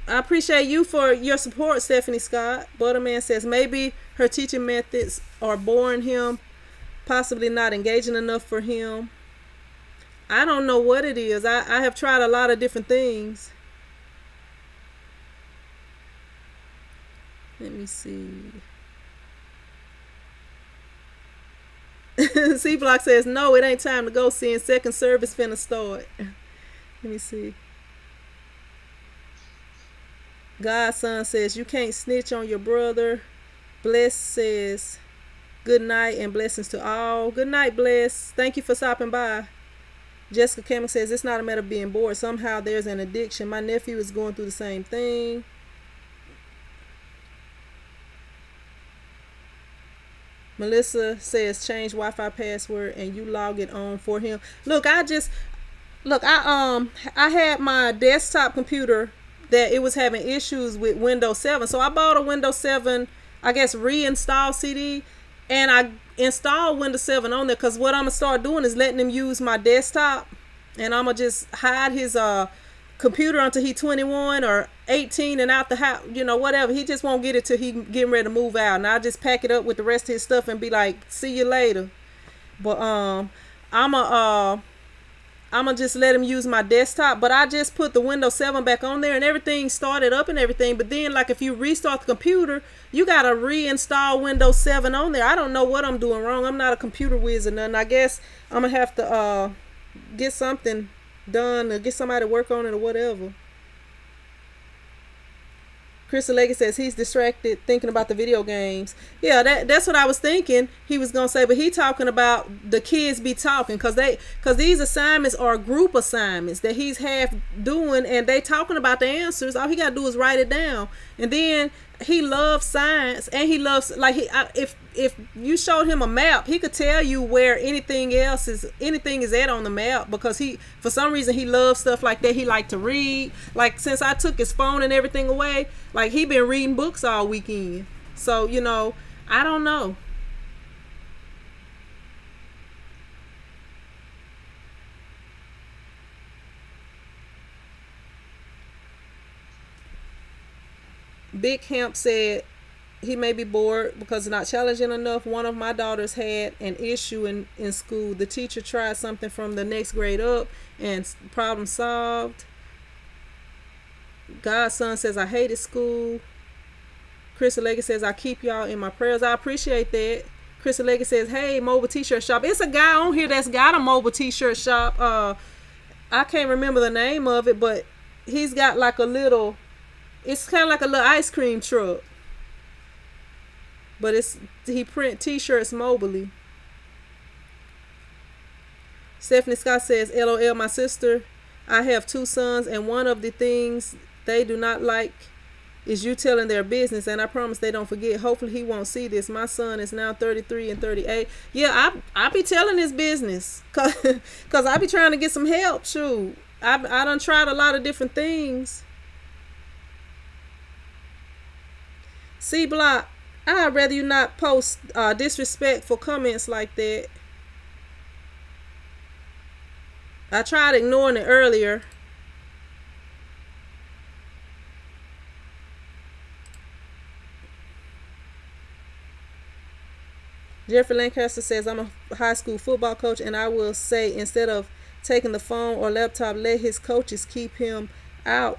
I appreciate you for your support, Stephanie Scott. Butterman says maybe her teaching methods are boring him, possibly not engaging enough for him. I don't know what it is. I have tried a lot of different things. Let me see. C Block says, no, it ain't time to go, seeing second service finna start. Let me see. Godson says, you can't snitch on your brother. Bless says, Good night and blessings to all. Good night, Bless. Thank you for stopping by. Jessica Campbell says, it's not a matter of being bored. Somehow there's an addiction. My nephew is going through the same thing. Melissa says, change Wi-Fi password and you log it on for him. Look, I had my desktop computer that it was having issues with Windows 7. So I bought a Windows 7, I guess, reinstall CD. And I installed Windows 7 on there, because what I'm going to start doing is letting him use my desktop. And I'm going to just hide his computer until he's 21 or 18 and out the house, you know, whatever. He just won't get it till he getting ready to move out. And I'll just pack it up with the rest of his stuff and be like, see you later. But I'ma just let him use my desktop. But I just put the Windows 7 back on there and everything started up and everything. But then, like, if you restart the computer, you gotta reinstall Windows 7 on there. I don't know what I'm doing wrong. I'm not a computer whiz or nothing. I guess I'm gonna have to get something done or get somebody to work on it or whatever. Crystal Leggett says he's distracted thinking about the video games. Yeah, that's what I was thinking he was gonna say, but he talking about the kids be talking, cause these assignments are group assignments that he's half doing, and they talking about the answers. All he gotta do is write it down. And then he loves science, and he loves, like, if you showed him a map, he could tell you where anything is at on the map, because for some reason he loves stuff like that. He liked to read. Like, since I took his phone and everything away, like, he been reading books all weekend. So, you know, I don't know. Big Hemp said he may be bored because it's not challenging enough. One of my daughters had an issue in school. The teacher tried something from the next grade up and problem solved. Godson says, I hated school. Crystal Leggett says, I keep y'all in my prayers. I appreciate that. Crystal Leggett says, hey, mobile t-shirt shop. It's a guy on here that's got a mobile t-shirt shop. I can't remember the name of it, but he's got like a little, it's kind of like a little ice cream truck. But he print t-shirts mobily. Stephanie Scott says, LOL, my sister, I have 2 sons, and one of the things they do not like is you telling their business, and I promise they don't forget. Hopefully he won't see this. My son is now 33 and 38. Yeah, I be telling his business, cause I be trying to get some help. Shoot, I done tried a lot of different things. C Block, I'd rather you not post disrespectful comments like that. I tried ignoring it earlier. Jeffrey Lancaster says, I'm a high school football coach, and I will say, instead of taking the phone or laptop, let his coaches keep him out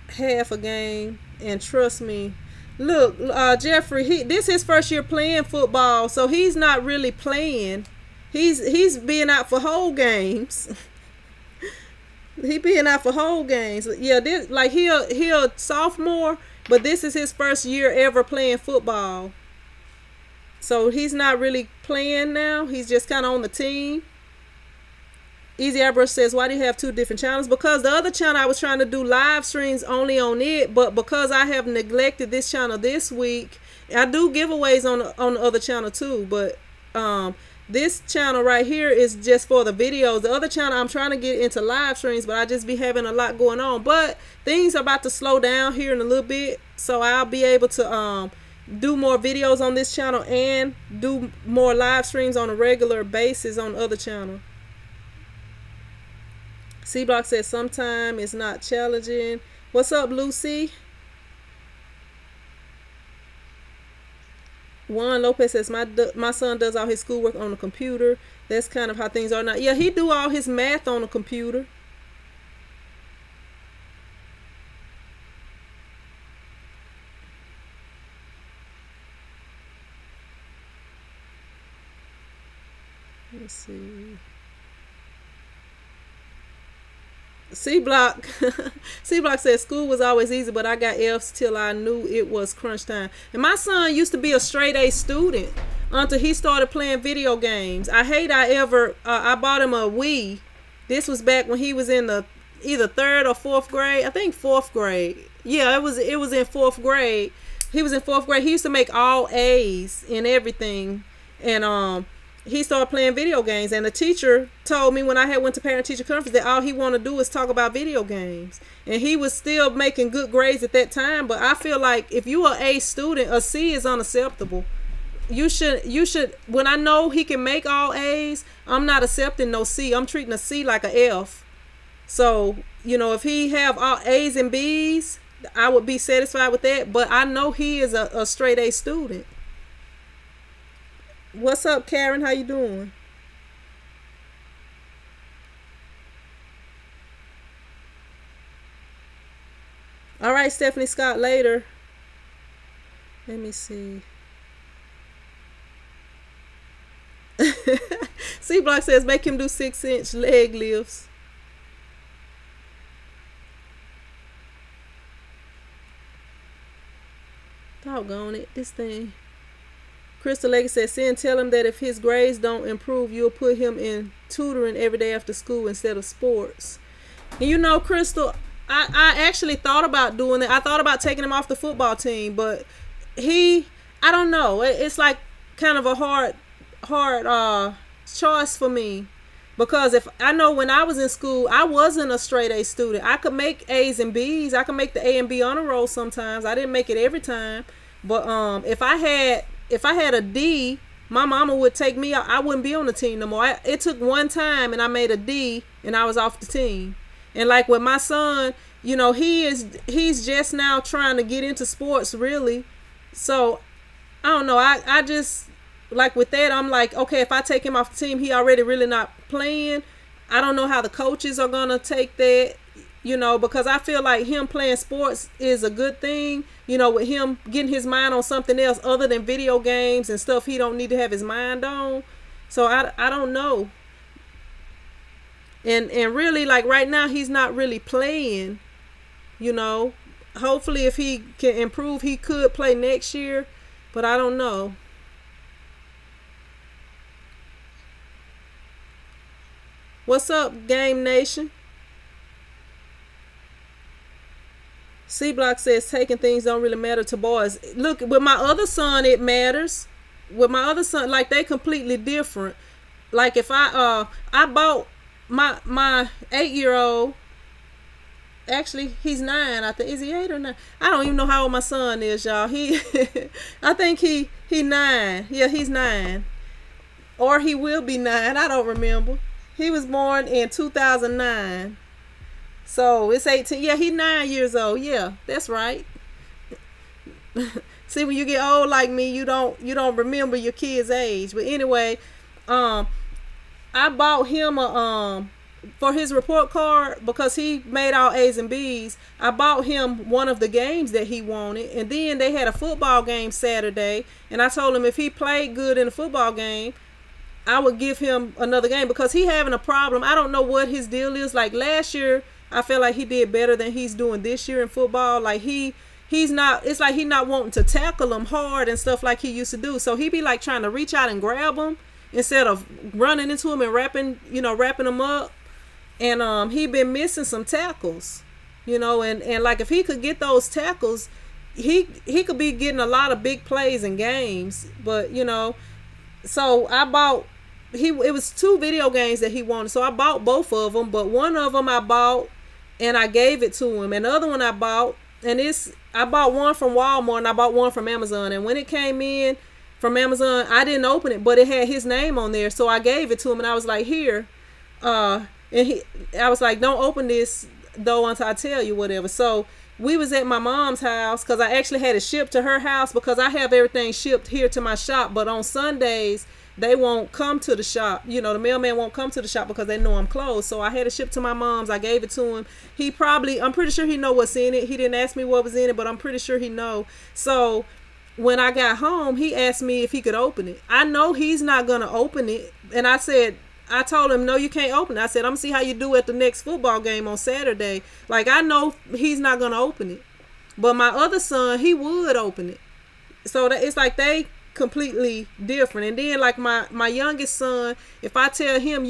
half a game, and trust me. Look, Jeffrey, this is his first year playing football, so he's not really playing. He's being out for whole games. He being out for whole games. Yeah, this, like, he a sophomore, but this is his first year ever playing football. So he's not really playing now. He's just kind of on the team. Easy Airbrush says, why do you have 2 different channels? Because the other channel, I was trying to do live streams only on it, but because I have neglected this channel this week, I do giveaways on the other channel too, but this channel right here is just for the videos. The other channel, I'm trying to get into live streams, but I just be having a lot going on. But things are about to slow down here in a little bit, so I'll be able to do more videos on this channel and do more live streams on a regular basis on the other channel. C Block says, sometime it's not challenging. What's up, Lucy? Juan Lopez says, my son does all his schoolwork on the computer. That's kind of how things are now. Yeah, he do all his math on the computer. Let's see. C Block says, school was always easy, but I got F's till I knew it was crunch time. And my son used to be a straight A student. until he started playing video games. I bought him a Wii. This was back when he was in the either third or fourth grade. I think fourth grade. Yeah, it was in fourth grade. He was in fourth grade. He used to make all A's in everything. And he started playing video games. And the teacher told me when I had went to parent teacher conference that all he wanted to do is talk about video games. And he was still making good grades at that time. But I feel like if you are A student, a C is unacceptable. You should when I know he can make all A's, I'm not accepting no C. I'm treating a C like a F. So, if he have all A's and B's, I would be satisfied with that. But I know he is a straight A student. What's up, Karen? How you doing? All right, Stephanie Scott later. Let me see. C Block says make him do 6-inch leg lifts. Doggone it, this thing. Crystal Leggett says, tell him that if his grades don't improve, you'll put him in tutoring every day after school instead of sports. And Crystal, I actually thought about doing that. I thought about taking him off the football team, but I don't know. It's like kind of a hard choice for me. Because if I know when I was in school, I wasn't a straight A student. I could make A's and B's. I could make the A and B honor roll sometimes. I didn't make it every time. But if I had a D, my mama would take me out. I wouldn't be on the team no more. It took one time and I made a D and I was off the team. And like with my son, he's just now trying to get into sports really. So I don't know. I just like with that, I'm like, okay, if I take him off the team, he already really not playing. I don't know how the coaches are gonna take that, because I feel like him playing sports is a good thing, with him getting his mind on something else other than video games and stuff he don't need to have his mind on. So I don't know. And really, like right now, he's not really playing, Hopefully if he can improve, he could play next year, but I don't know. What's up, Game Nation? C Block says taking things don't really matter to boys. Look, with my other son, it matters. With my other son, like they completely different. Like if I bought my 8-year-old. Actually, he's 9. I think is he 8 or 9? I don't even know how old my son is, y'all. I think he 9. Yeah, he's 9, or he will be 9. I don't remember. He was born in 2009. So it's 18. Yeah, he's 9 years old. Yeah, that's right. See, when you get old like me, you don't remember your kid's age. But anyway, I bought him for his report card because he made all A's and B's. I bought him one of the games that he wanted, and then they had a football game Saturday, and I told him if he played good in the football game, I would give him another game because he having a problem. I don't know what his deal is. Like last year, I felt like he did better than he's doing this year in football. Like he's not, it's like he's not wanting to tackle him hard and stuff like he used to do. So he be like trying to reach out and grab him instead of running into him and wrapping him up. And he been missing some tackles, and like if he could get those tackles, he could be getting a lot of big plays in games. But so I bought, it was 2 video games that he wanted, so I bought both of them. But one of them I bought and I gave it to him, and the other one I bought, and I bought one from Walmart and I bought one from Amazon. And when it came in from Amazon, I didn't open it, but it had his name on there, so I gave it to him and I was like, here, and I was like, don't open this though until I tell you whatever. So we was at my mom's house because I actually had it shipped to her house because I have everything shipped here to my shop. But on Sundays, they won't come to the shop. The mailman won't come to the shop because they know I'm closed. So I had it shipped to my mom's. I gave it to him. I'm pretty sure he know what's in it. He didn't ask me what was in it, but I'm pretty sure he know. So when I got home, he asked me if he could open it. I know he's not going to open it. And I told him, no, you can't open it. I said, I'm going to see how you do at the next football game on Saturday. Like, I know he's not going to open it. But my other son, he would open it. So it's like they completely different. And then like my youngest son, if I tell him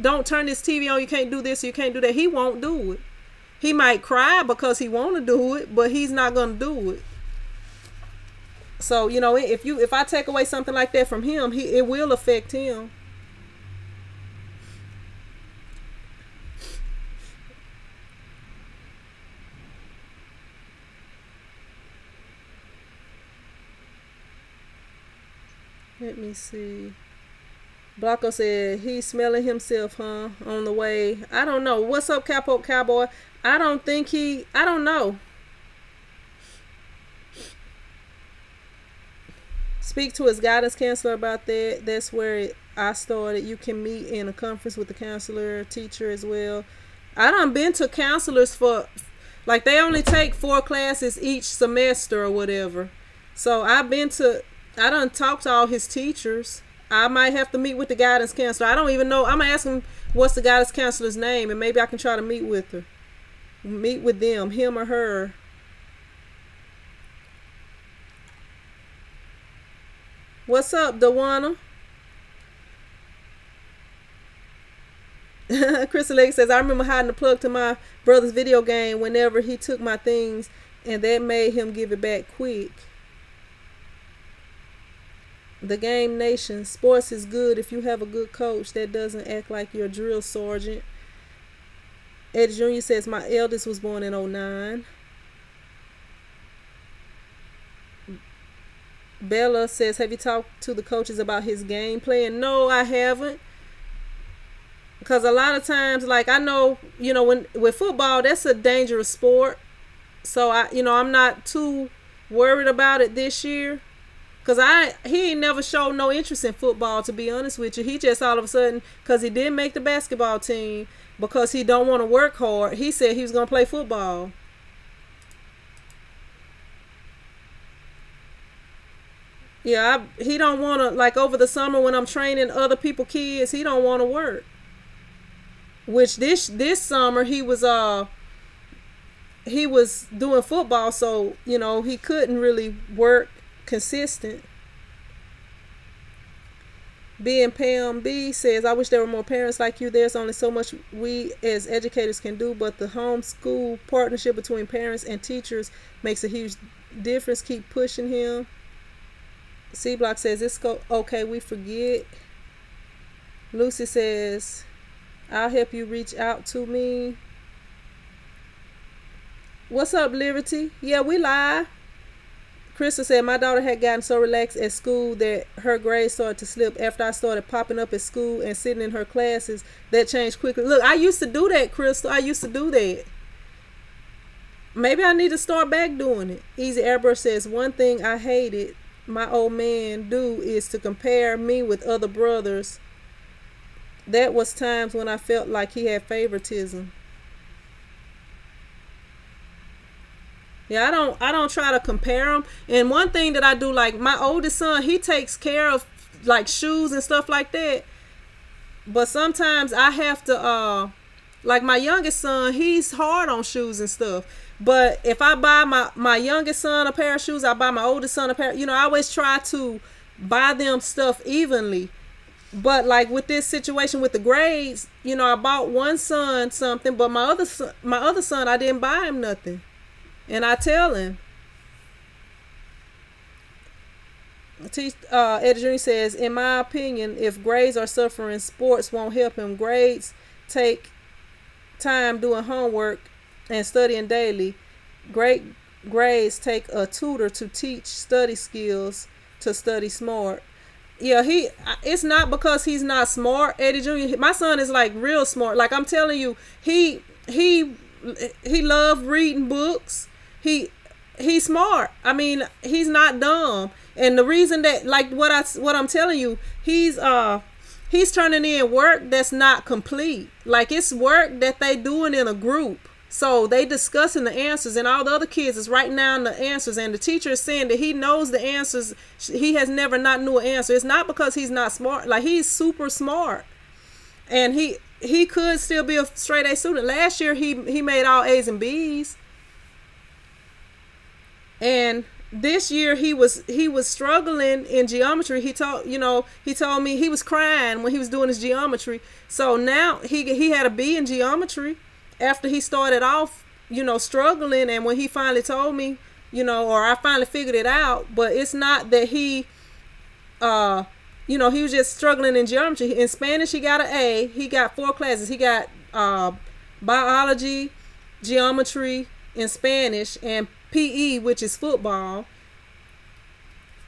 don't turn this TV on, you can't do this, you can't do that, he won't do it. He might cry because he want to do it, but he's not gonna do it. So if I take away something like that from him, it will affect him. Let me see. Blanco said he's smelling himself, huh? On the way. I don't know. What's up, Capo Cowboy? I don't know. Speak to his guidance counselor about that. That's where I started. You can meet in a conference with the counselor, teacher as well. I done been to counselors for, like, they only take 4 classes each semester or whatever. So I done talked to all his teachers. I might have to meet with the guidance counselor. I don't even know. I'm going to ask him what's the guidance counselor's name, and maybe I can try to meet with her. Meet with them, him or her. What's up, Dawana? Crystal Lake says, I remember hiding the plug to my brother's video game whenever he took my things, and that made him give it back quick. The Game Nation. Sports is good if you have a good coach that doesn't act like your drill sergeant. Eddie Jr. says, my eldest was born in 2009. Bella says, have you talked to the coaches about his game plan? No, I haven't. Because a lot of times, like, I know, when with football, that's a dangerous sport. So, I'm not too worried about it this year. Because he ain't never showed no interest in football, to be honest with you. He just all of a sudden, because he didn't make the basketball team, because he don't want to work hard, he said he was going to play football. Yeah, he don't want to, like, over the summer when I'm training other people's kids, he don't want to work. Which this summer he was doing football, so, he couldn't really work consistent. Being Pam B says, I wish there were more parents like you. There's only so much we as educators can do, but the homeschool partnership between parents and teachers makes a huge difference. Keep pushing him. C Block says, it's okay, we forget. Lucy says, I'll help you reach out to me. What's up, Liberty? Yeah, we live. Crystal said, my daughter had gotten so relaxed at school that her grades started to slip after I started popping up at school and sitting in her classes. That changed quickly. Look, I used to do that, Crystal. I used to do that. Maybe I need to start back doing it. Easy Airbrush says, one thing I hated my old man do is to compare me with other brothers. That was times when I felt like he had favoritism. Yeah, I don't try to compare them. And one thing that I do, like my oldest son, he takes care of like shoes and stuff like that. But sometimes I have to, like my youngest son, he's hard on shoes and stuff. But if I buy my youngest son a pair of shoes, I buy my oldest son a pair. I always try to buy them stuff evenly. But like with this situation with the grades, I bought one son something, but my other son, I didn't buy him nothing. And I tell him. Eddie Jr. says, in my opinion, if grades are suffering, sports won't help him. Grades take time doing homework and studying daily. Great grades take a tutor to teach study skills to study smart. Yeah, it's not because he's not smart, Eddie Jr. My son is like real smart. Like I'm telling you, he loved reading books. He's smart. I mean, he's not dumb. And the reason that, like what I'm telling you, he's turning in work that's not complete. Like it's work that they doing in a group. So they discussing the answers, and all the other kids is writing down the answers, and the teacher is saying that he knows the answers. He has never not knew an answer. It's not because he's not smart. Like he's super smart, and he could still be a straight A student. Last year he made all A's and B's, and this year he was struggling in geometry. He told me he was crying when he was doing his geometry. So now he had a B in geometry after he started off, struggling. And when he finally told me, or I finally figured it out, but it's not that he he was just struggling in geometry. In Spanish he got an A. He got 4 classes. He got biology, geometry in Spanish, and PE, which is football.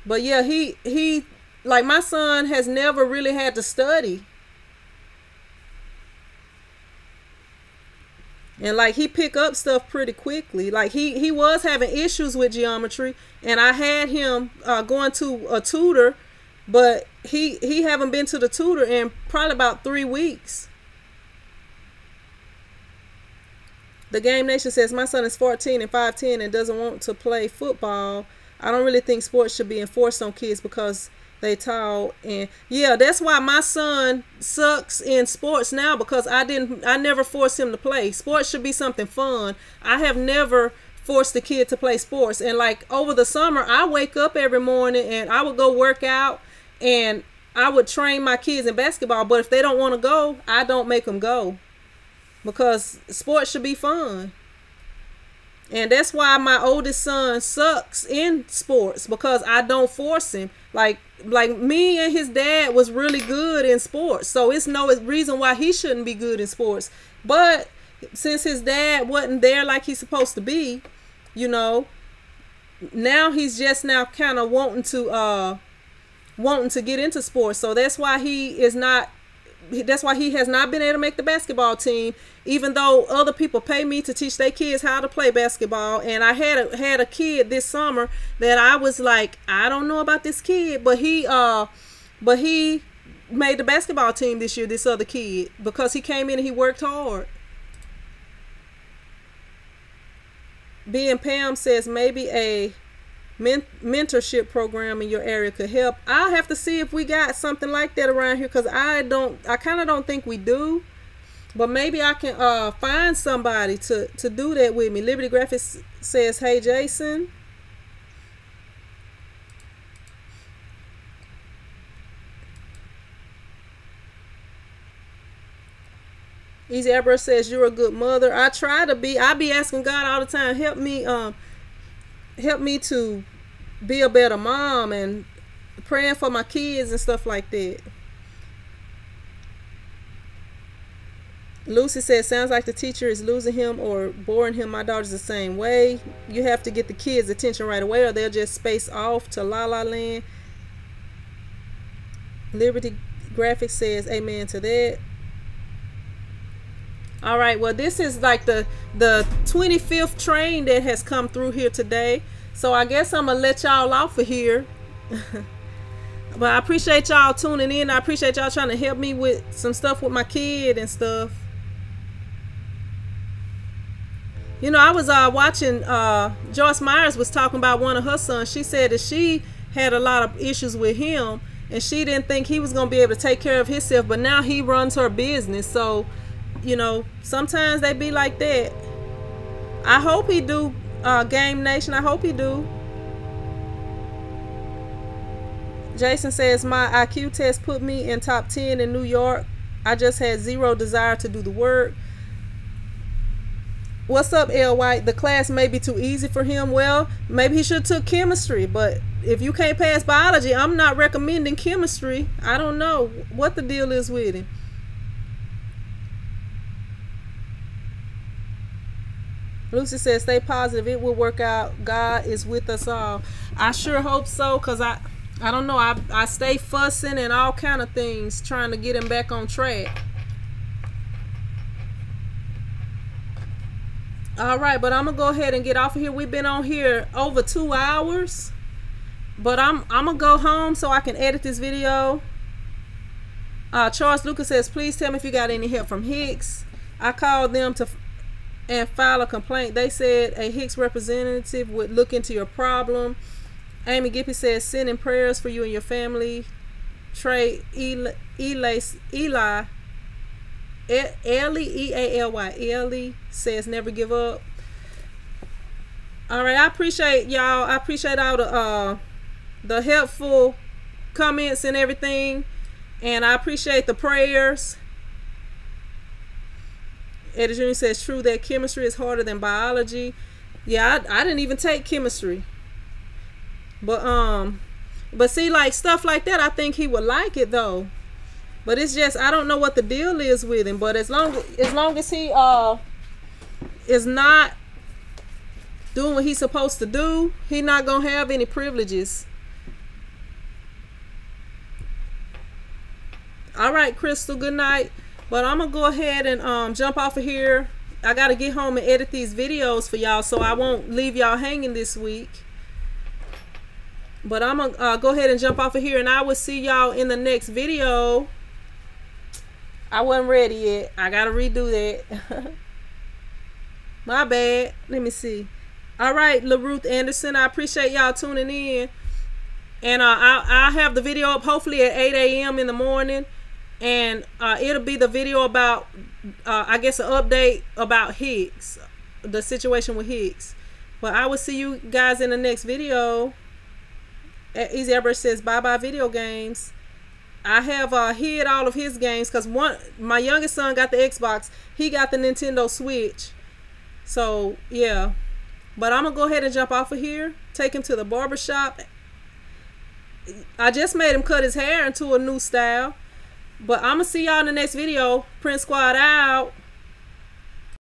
But yeah, he like, my son has never really had to study. And like, he pick up stuff pretty quickly. Like, he was having issues with geometry, and I had him going to a tutor, but he haven't been to the tutor in probably about 3 weeks. The Game Nation says, my son is 14 and 5'10" and doesn't want to play football. I don't really think sports should be enforced on kids because they tall. And yeah, that's why my son sucks in sports now, because I never forced him to play. Sports should be something fun. I have never forced the kid to play sports. And like, over the summer, I wake up every morning and I would go work out, and I would train my kids in basketball. But if they don't want to go, I don't make them go, because sports should be fun. And that's why my oldest son sucks in sports, because I don't force him. Like me and his dad was really good in sports, so it's no reason why he shouldn't be good in sports. But since his dad wasn't there like he's supposed to be, now he's just now kind of wanting to get into sports. So that's why he has not been able to make the basketball team, even though other people pay me to teach their kids how to play basketball. And I had a kid this summer that I was like, I don't know about this kid, but he made the basketball team this year, this other kid, because he came in and he worked hard. B and Pam says, maybe a mentorship program in your area could help. I'll have to see if we got something like that around here, because I kind of don't think we do. But maybe I can find somebody to do that with me. Liberty Graphics says, hey Jason. Easy Abra says, you're a good mother. I try to be. I be asking God all the time, help me to be a better mom, and praying for my kids and stuff like that. Lucy says, sounds like the teacher is losing him or boring him. My daughter's the same way. You have to get the kids' attention right away, or they'll just space off to La La Land. Liberty Graphics says, amen to that. All right, well, this is like the 25th train that has come through here today. So I guess I'm going to let y'all off of here. But I appreciate y'all tuning in. I appreciate y'all trying to help me with some stuff with my kid and stuff. I was watching, Joyce Myers was talking about one of her sons. She said that she had a lot of issues with him, and she didn't think he was going to be able to take care of himself, but now he runs her business. So, sometimes they be like that. I hope he do, Game Nation. I hope he do. Jason says, my IQ test put me in top 10 in New York. I just had zero desire to do the work. What's up, L. White? The class may be too easy for him. Well, maybe he should have took chemistry, but if you can't pass biology, I'm not recommending chemistry. I don't know what the deal is with him. Lucy says, stay positive. It will work out. God is with us all. I sure hope so, because I don't know. I stay fussing and all kind of things trying to get him back on track. All right, but I'm going to go ahead and get off of here. We've been on here over 2 hours. But I'm going to go home so I can edit this video. Charles Lucas says, please tell me if you got any help from Hicks. I called them and file a complaint. They said a Hicks representative would look into your problem. Amy Gippy says, sending prayers for you and your family. Trey Eli Ellie, E-A-L-Y, Ellie says, never give up. All right, I appreciate y'all. I appreciate all the helpful comments and everything, and I appreciate the prayers. Eddie Jr. says, true that chemistry is harder than biology. Yeah, I didn't even take chemistry. But see, like stuff like that, I think he would like it though. But it's just I don't know what the deal is with him. But as long as he is not doing what he's supposed to do, he not gonna have any privileges. All right, Crystal, good night. But I'm gonna go ahead and jump off of here. I gotta get home and edit these videos for y'all, so I won't leave y'all hanging this week. But I'm gonna go ahead and jump off of here, and I will see y'all in the next video. I wasn't ready yet. I gotta redo that. My bad. Let me see. All right, LaRuth Anderson, I appreciate y'all tuning in. And I'll have the video up hopefully at 8 a.m. in the morning. And it'll be the video about, I guess, an update about Higgs, the situation with Higgs. But I will see you guys in the next video. Easy Airbrush says, bye-bye video games. I have hid all of his games because my youngest son got the Xbox. He got the Nintendo Switch. So, yeah. But I'm going to go ahead and jump off of here. Take him to the barbershop. I just made him cut his hair into a new style. But I'm going to see y'all in the next video. Prince Squad out.